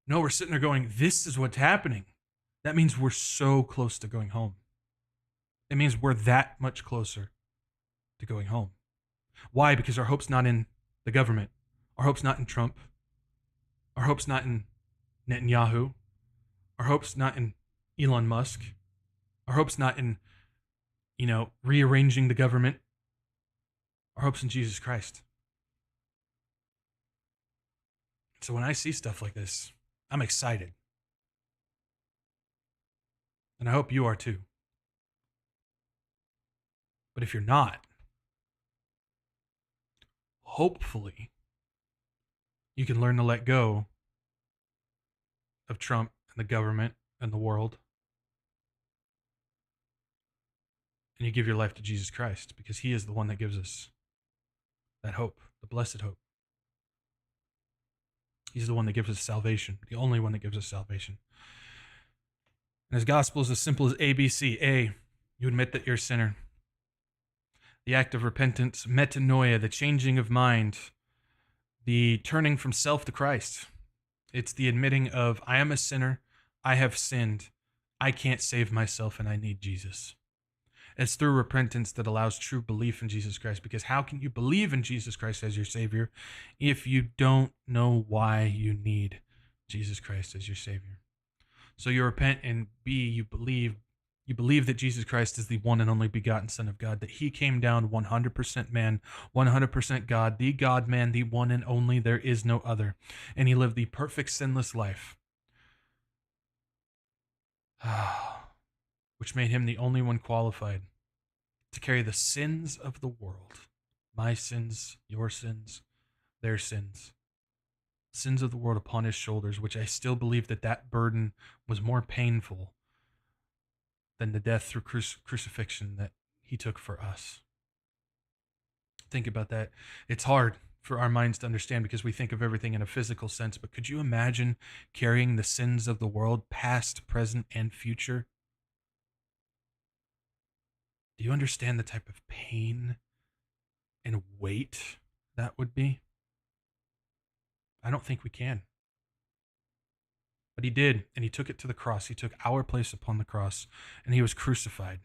No, we're sitting there going, this is what's happening. That means we're so close to going home. It means we're that much closer to going home. Why? Because our hope's not in the government. Our hope's not in Trump. Our hope's not in Netanyahu. Our hope's not in Elon Musk. Our hope's not in, rearranging the government. Our hope's in Jesus Christ. So when I see stuff like this, I'm excited. And I hope you are too. But if you're not, hopefully, you can learn to let go of Trump and the government and the world. And you give your life to Jesus Christ, because he is the one that gives us that hope, the blessed hope. He's the one that gives us salvation, the only one that gives us salvation. And his gospel is as simple as ABC. A, you admit that you're a sinner. The act of repentance, metanoia, the changing of mind, the turning from self to Christ. It's the admitting of, I am a sinner, I have sinned, I can't save myself, and I need Jesus. It's through repentance that allows true belief in Jesus Christ, because how can you believe in Jesus Christ as your Savior if you don't know why you need Jesus Christ as your Savior? So you repent, and B, you believe that Jesus Christ is the one and only begotten Son of God, that he came down 100% man, 100% God, the God-man, the one and only, there is no other. And he lived the perfect sinless life, which made him the only one qualified to carry the sins of the world, my sins, your sins, their sins of the world upon his shoulders, which I still believe that burden was more painful than the death through crucifixion that he took for us. Think about that. It's hard for our minds to understand because we think of everything in a physical sense, but could you imagine carrying the sins of the world, past, present, and future? Do you understand the type of pain and weight that would be? I don't think we can. But he did, and he took it to the cross. He took our place upon the cross, and he was crucified.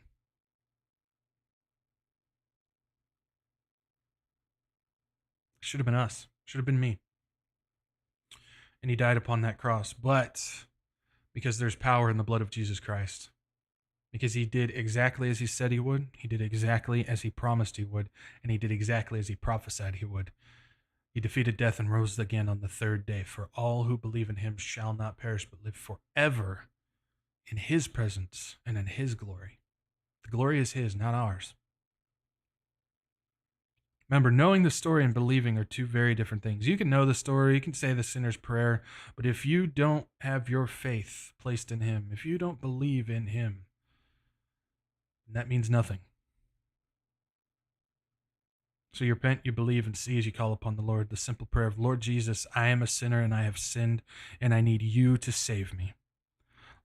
Should have been us. Should have been me. And he died upon that cross. But because there's power in the blood of Jesus Christ, because he did exactly as he said he would, he did exactly as he promised he would, and he did exactly as he prophesied he would. He defeated death and rose again on the third day. For all who believe in him shall not perish, but live forever in his presence and in his glory. The glory is his, not ours. Remember, knowing the story and believing are two very different things. You can know the story, you can say the sinner's prayer, but if you don't have your faith placed in him, if you don't believe in him, that means nothing. So you repent, you believe, and see as you call upon the Lord. The simple prayer of, Lord Jesus, I am a sinner and I have sinned, and I need you to save me.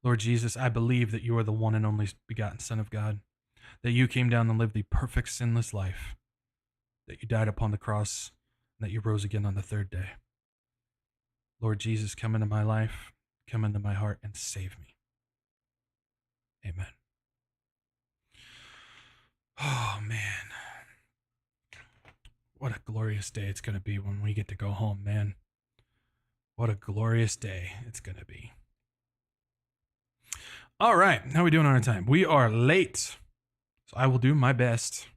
Lord Jesus, I believe that you are the one and only begotten Son of God, that you came down and lived the perfect sinless life, that you died upon the cross, and that you rose again on the third day. Lord Jesus, come into my life, come into my heart, and save me. Amen. Oh, man. What a glorious day it's going to be when we get to go home, man. What a glorious day it's going to be. All right, how are we doing on our time? We are late, so I will do my best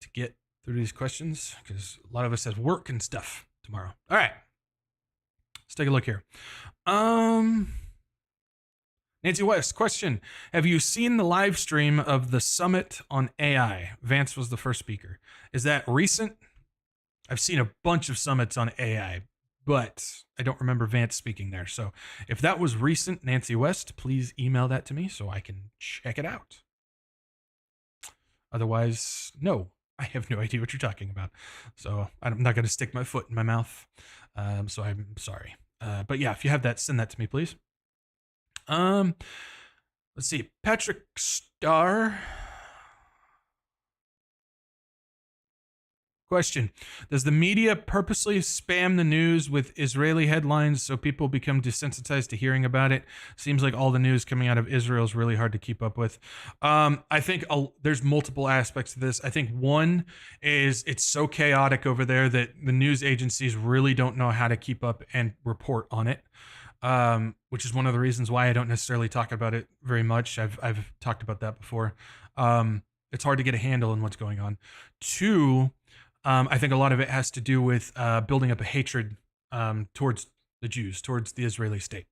to get through these questions because a lot of us have work and stuff tomorrow. All right, let's take a look here. Nancy West, question. Have you seen the live stream of the summit on AI? Vance was the first speaker. Is that recent? I've seen a bunch of summits on AI, but I don't remember Vance speaking there. So if that was recent, Nancy West, please email that to me so I can check it out. Otherwise, no, I have no idea what you're talking about. So I'm not going to stick my foot in my mouth. So I'm sorry. But yeah, if you have that, send that to me, please. Let's see. Patrick Starr. Question. Does the media purposely spam the news with Israeli headlines so people become desensitized to hearing about it? Seems like all the news coming out of Israel is really hard to keep up with. I think there's multiple aspects to this. I think one is it's so chaotic over there that the news agencies really don't know how to keep up and report on it. Which is one of the reasons why I don't necessarily talk about it very much. I've talked about that before. It's hard to get a handle on what's going on. Two, I think a lot of it has to do with building up a hatred towards the Jews, towards the Israeli state.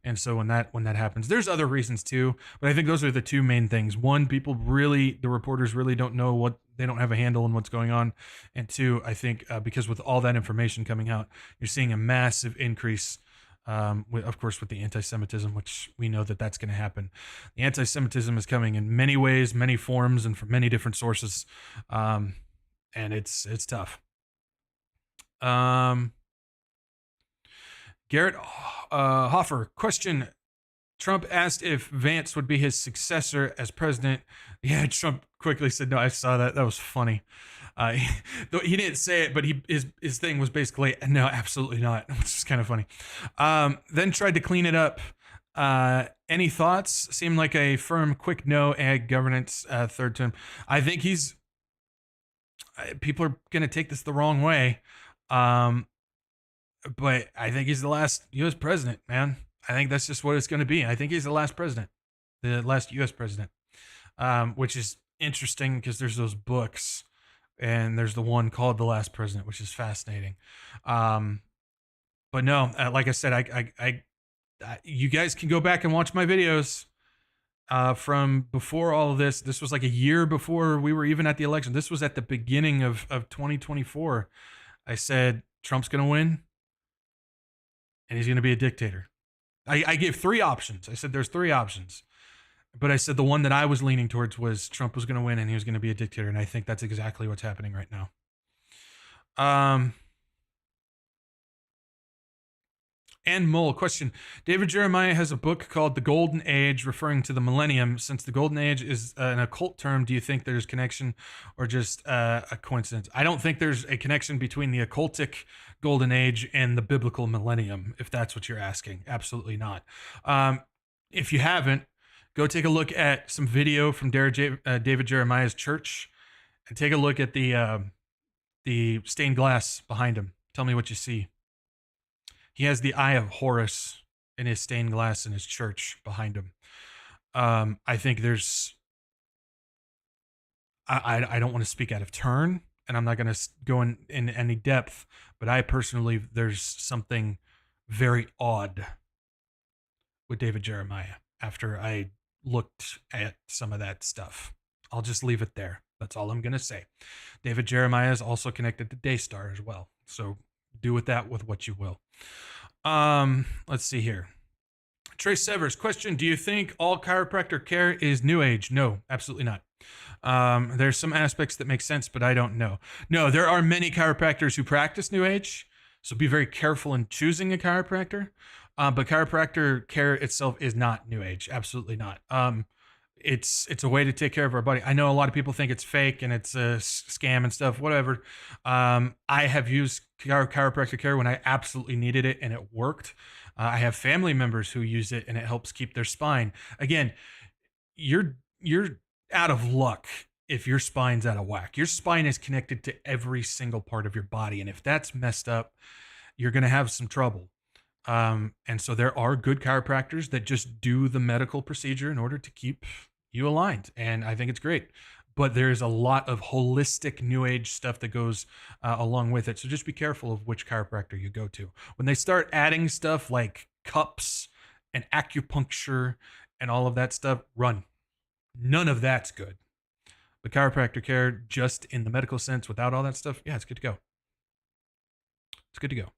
And so when that happens, there's other reasons too, but I think those are the two main things. One, the reporters really don't know they don't have a handle on what's going on. And two, I think because with all that information coming out, you're seeing a massive increase, of course, with the anti-Semitism, which we know that's going to happen. The anti-Semitism is coming in many ways, many forms, and from many different sources. And it's tough. Garrett Hoffer, question. Trump asked if Vance would be his successor as president. Yeah, Trump quickly said, no, I saw that. That was funny. He didn't say it, but his thing was basically, no, absolutely not, which is kind of funny. Then tried to clean it up. Any thoughts? Seemed like a firm, quick no, ag governance, third term. I think people are going to take this the wrong way. But I think he's the last U.S. president, man. I think that's just what it's going to be. I think he's the last president, the last U.S. president, which is interesting because there's those books and there's the one called The Last President, which is fascinating. But no, like I said, I you guys can go back and watch my videos from before all of this. This was like a year before we were even at the election. This was at the beginning of 2024. I said, Trump's going to win and he's going to be a dictator. I gave three options. I said, there's three options. But I said the one that I was leaning towards was Trump was going to win and he was going to be a dictator. And I think that's exactly what's happening right now. And Mole, question. David Jeremiah has a book called The Golden Age, referring to the millennium. Since the Golden Age is an occult term, do you think there's connection or just a coincidence? I don't think there's a connection between the occultic Golden Age and the biblical millennium, if that's what you're asking. Absolutely not. If you haven't, go take a look at some video from David Jeremiah's church and take a look at the stained glass behind him. Tell me what you see. He has the Eye of Horus in his stained glass in his church behind him. I think there's... I don't want to speak out of turn, and I'm not going to go in any depth, but I personally believe there's something very odd with David Jeremiah after I looked at some of that stuff. I'll just leave it there. That's all I'm going to say. David Jeremiah is also connected to Daystar as well. So do with that with what you will. Let's see here. Trace Severs, question. Do you think all chiropractor care is New Age? No, absolutely not. There's some aspects that make sense, but I don't know. No, there are many chiropractors who practice New Age. So be very careful in choosing a chiropractor. But chiropractor care itself is not New Age. Absolutely not. It's a way to take care of our body. I know a lot of people think it's fake and it's a scam and stuff, whatever. I have used chiropractic care when I absolutely needed it and it worked. I have family members who use it and it helps keep their spine. Again, you're out of luck if your spine's out of whack. Your spine is connected to every single part of your body. And if that's messed up, you're going to have some trouble. And so there are good chiropractors that just do the medical procedure in order to keep you aligned. And I think it's great, but there's a lot of holistic New Age stuff that goes along with it. So just be careful of which chiropractor you go to. When they start adding stuff like cups and acupuncture and all of that stuff, run. None of that's good. But chiropractor care, just in the medical sense, without all that stuff, yeah, it's good to go. It's good to go.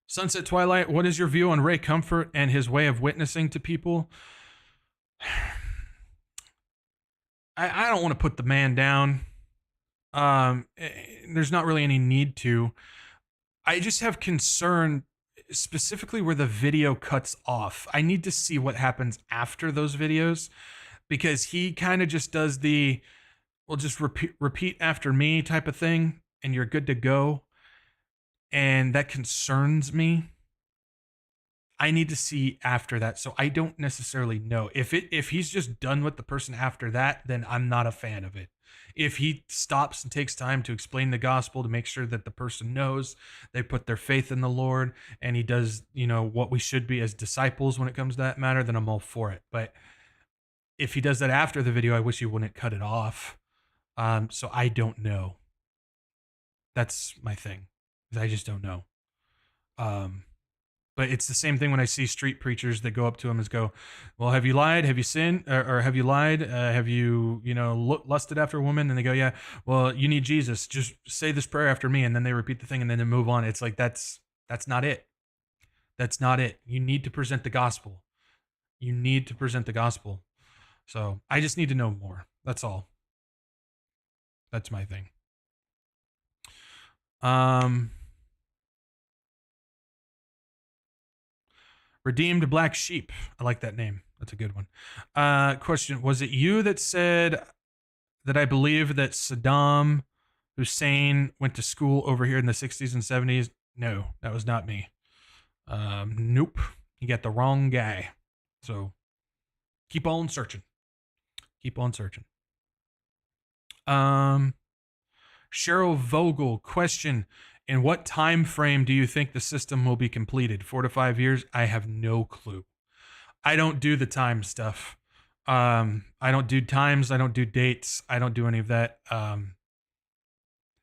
Sunset Twilight, what is your view on Ray Comfort and his way of witnessing to people? I don't want to put the man down. There's not really any need to. I just have concern. specifically where the video cuts off. I need to see what happens after those videos, because he kind of just does the, well, just repeat after me type of thing, and you're good to go. And that concerns me. I need to see after that. So I don't necessarily know. If he's just done with the person after that, then I'm not a fan of it. If he stops and takes time to explain the gospel, to make sure that the person knows they put their faith in the Lord, and he does, what we should be as disciples when it comes to that matter, then I'm all for it. But if he does that after the video, I wish he wouldn't cut it off. So I don't know. That's my thing. I just don't know. But it's the same thing when I see street preachers that go up to him and go, well, have you lied? Have you sinned? Or have you lied? Have you, lusted after a woman? And they go, yeah, well, you need Jesus. Just say this prayer after me. And then they repeat the thing and then they move on. It's like, that's not it. That's not it. You need to present the gospel. You need to present the gospel. So I just need to know more. That's all. That's my thing. Redeemed Black Sheep. I like that name. That's a good one. Question. Was it you that said that I believe that Saddam Hussein went to school over here in the 60s and 70s? No, that was not me. Nope. You got the wrong guy. So keep on searching. Keep on searching. Cheryl Vogel. Question. In what time frame do you think the system will be completed? 4 to 5 years? I have no clue. I don't do the time stuff. I don't do times. I don't do dates. I don't do any of that.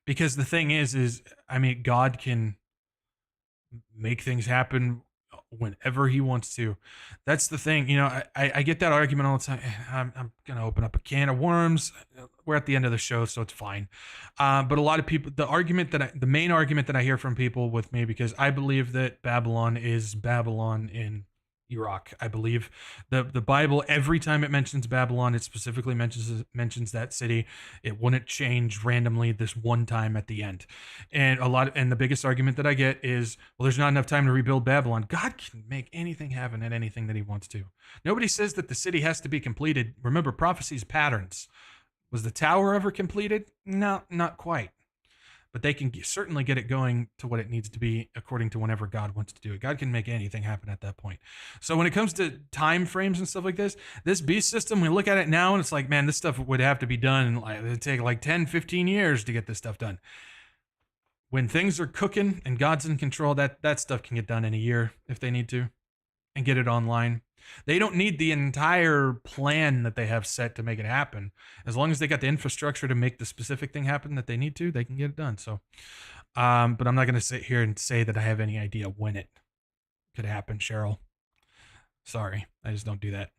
Because the thing is, God can make things happen whenever he wants to. That's the thing. I get that argument all the time. I'm going to open up a can of worms. We're at the end of the show, so it's fine. But a lot of people, the main argument that I hear from people with me, because I believe that Babylon is Babylon in Iraq. I believe the Bible, every time it mentions Babylon, it specifically mentions that city. It wouldn't change randomly this one time at the end. And the biggest argument that I get is, well, there's not enough time to rebuild Babylon. God can make anything happen at anything that he wants to. Nobody says that the city has to be completed. Remember, prophecy's patterns. Was the tower ever completed? No, not quite. But they can certainly get it going to what it needs to be according to whenever God wants to do it. God can make anything happen at that point. So when it comes to time frames and stuff like this beast system, we look at it now and it's like, man, this stuff would have to be done. It'd take like 10, 15 years to get this stuff done. When things are cooking and God's in control, that stuff can get done in a year if they need to and get it online. They don't need the entire plan that they have set to make it happen. As long as they got the infrastructure to make the specific thing happen that they need to, they can get it done. So, but I'm not going to sit here and say that I have any idea when it could happen, Cheryl. Sorry, I just don't do that.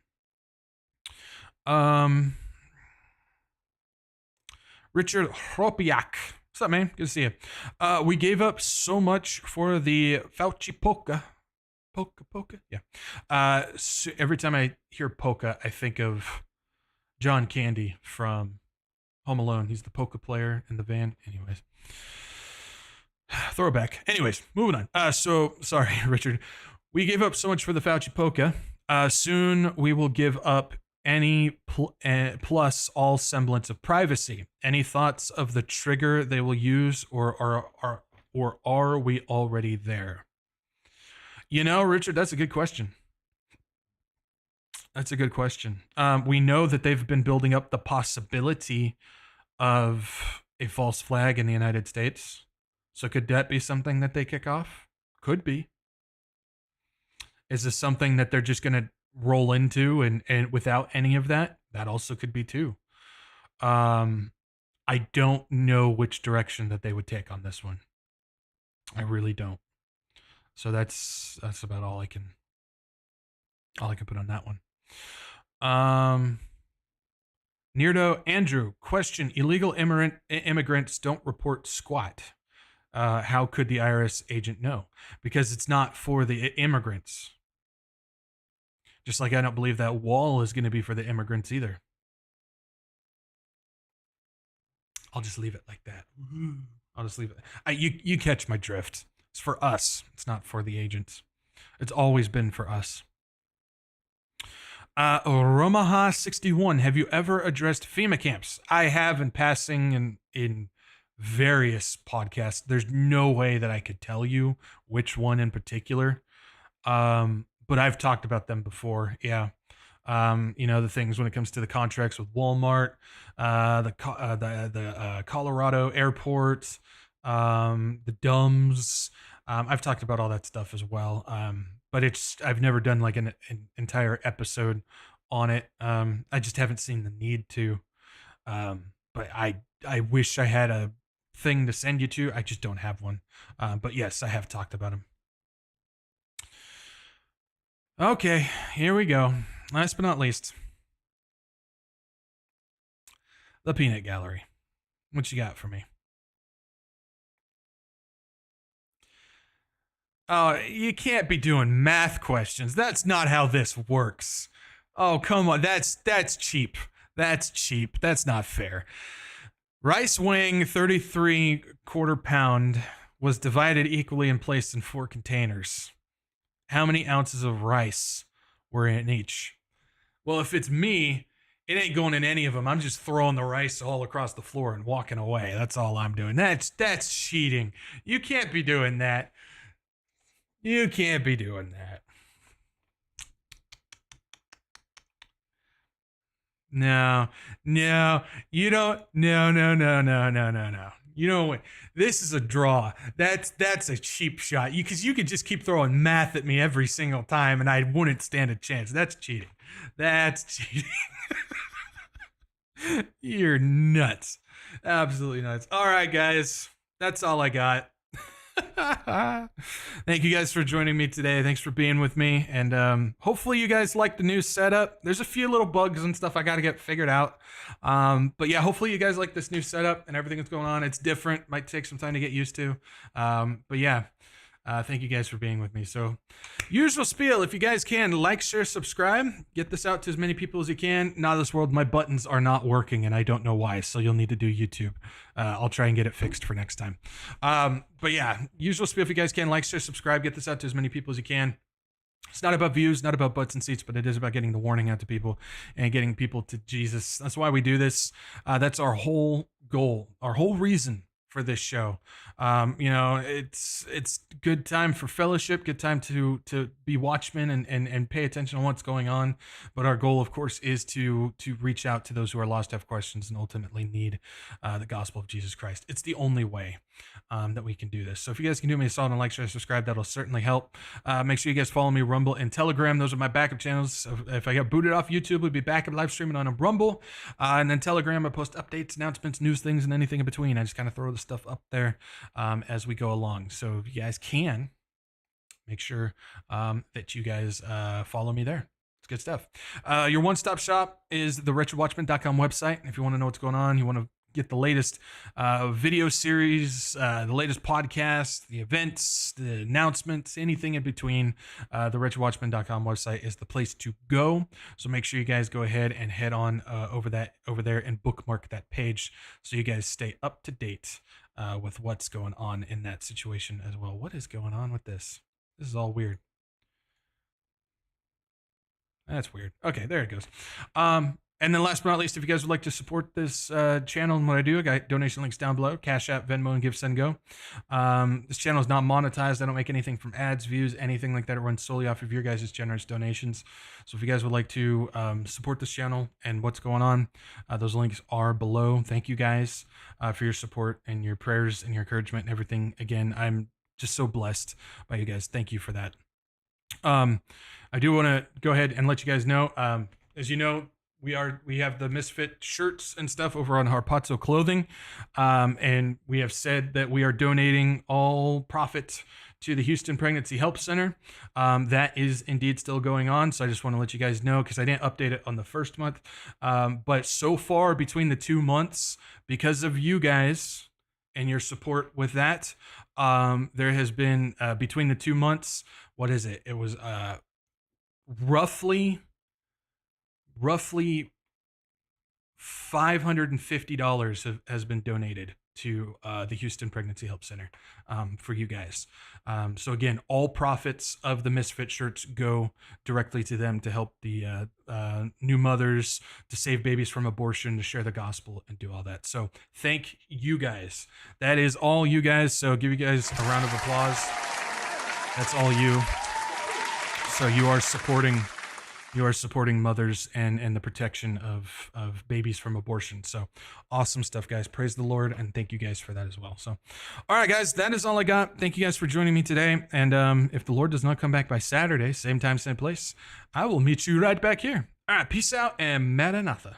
Richard Hropiak. What's up, man? Good to see you. We gave up so much for the Fauci polka. Polka? Yeah. So every time I hear polka, I think of John Candy from Home Alone. He's the polka player in the band. Anyways. Throwback. Anyways, moving on. So, sorry, Richard. We gave up so much for the Fauci polka. Soon we will give up any plus all semblance of privacy. Any thoughts of the trigger they will use, or are we already there? Richard, that's a good question. That's a good question. We know that they've been building up the possibility of a false flag in the United States. So could that be something that they kick off? Could be. Is this something that they're just going to roll into and without any of that? That also could be too. I don't know which direction that they would take on this one. I really don't. So that's about all I can put on that one. Neardo Andrew, question: illegal immigrants don't report squat. How could the IRS agent know? Because it's not for the immigrants. Just like I don't believe that wall is going to be for the immigrants either. I'll just leave it like that. I'll just leave it. You catch my drift. It's for us. It's not for the agents. It's always been for us. Romaha61, have you ever addressed FEMA camps? I have in passing in various podcasts. There's no way that I could tell you which one in particular. But I've talked about them before. Yeah. The things when it comes to the contracts with Walmart, the Colorado airport, the DUMS. I've talked about all that stuff as well. But I've never done like an entire episode on it. I just haven't seen the need to. But I wish I had a thing to send you to. I just don't have one. But yes, I have talked about them. Okay, here we go. Last but not least, the Peanut Gallery. What you got for me? Oh, you can't be doing math questions. That's not how this works. Oh, come on. That's cheap. That's cheap. That's not fair. Rice wing 33 quarter pound was divided equally and placed in 4 containers. How many ounces of rice were in each? Well, if it's me, it ain't going in any of them. I'm just throwing the rice all across the floor and walking away. That's all I'm doing. That's cheating. You can't be doing that. You can't be doing that. No, you don't. No. You don't win. This is a draw. That's a cheap shot. Because you could just keep throwing math at me every single time and I wouldn't stand a chance. That's cheating. That's cheating. You're nuts. Absolutely nuts. All right, guys. That's all I got. Thank you guys for joining me today. Thanks for being with me, and hopefully you guys like the new setup. There's a few little bugs and stuff I got to get figured out, but yeah, hopefully you guys like this new setup and everything that's going on. It's different, might take some time to get used to, but yeah, thank you guys for being with me. So, usual spiel, if you guys can, like, share, subscribe, get this out to as many people as you can. Not this world, my buttons are not working and I don't know why, so you'll need to do YouTube. I'll try and get it fixed for next time. But yeah, usual spiel, if you guys can, like, share, subscribe, get this out to as many people as you can. It's not about views, not about butts and seats, but it is about getting the warning out to people and getting people to Jesus. That's why we do this. That's our whole goal, our whole reason for this show. It's good time for fellowship, good time to be watchmen and pay attention to what's going on. But our goal, of course, is to reach out to those who are lost, have questions, and ultimately need the gospel of Jesus Christ. It's the only way that we can do this. So if you guys can do me a solid and like, share, subscribe, that'll certainly help. Make sure you guys follow me, Rumble and Telegram. Those are my backup channels. So if I get booted off YouTube, we'll be back at live streaming on a Rumble. And then Telegram, I post updates, announcements, news things, and anything in between. I just kind of throw the stuff up there as we go along. So if you guys can, make sure that you guys follow me there. It's good stuff. Your one-stop shop is the WretchedWatchmen.com website. If you want to know what's going on, you want to get the latest video series, the latest podcasts, the events, the announcements, anything in between, the WretchedWatchmen.com website is the place to go. So make sure you guys go ahead and head on over there and bookmark that page so you guys stay up to date with what's going on in that situation as well. What is going on with this? This is all weird. That's weird. Okay, there it goes. And then last but not least, if you guys would like to support this channel and what I do, I got donation links down below, CashApp, Venmo, and GiveSendGo. This channel is not monetized. I don't make anything from ads, views, anything like that. It runs solely off of your guys' generous donations. So if you guys would like to support this channel and what's going on, those links are below. Thank you guys for your support and your prayers and your encouragement and everything. Again, I'm just so blessed by you guys. Thank you for that. I do want to go ahead and let you guys know, as you know, we have the Misfit shirts and stuff over on Harpazo Clothing, and we have said that we are donating all profit to the Houston Pregnancy Help Center. That is indeed still going on, so I just want to let you guys know because I didn't update it on the first month. But so far, between the 2 months, because of you guys and your support with that, there has been, between the 2 months, what is it? It was roughly $550 has been donated to the Houston Pregnancy Help Center for you guys. So again, all profits of the Misfit shirts go directly to them to help the new mothers, to save babies from abortion, to share the gospel, and do all that. So thank you guys. That is all you guys. So give you guys a round of applause. That's all you. So you are supporting mothers and the protection of babies from abortion. So awesome stuff, guys. Praise the Lord, and thank you guys for that as well. So, all right, guys, that is all I got. Thank you guys for joining me today. And if the Lord does not come back by Saturday, same time, same place, I will meet you right back here. All right, peace out and Maranatha.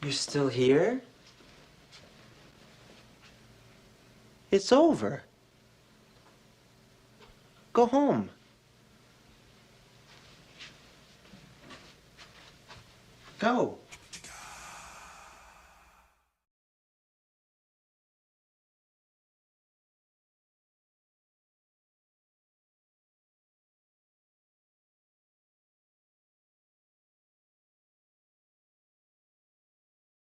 You're still here? It's over. Go home. Go.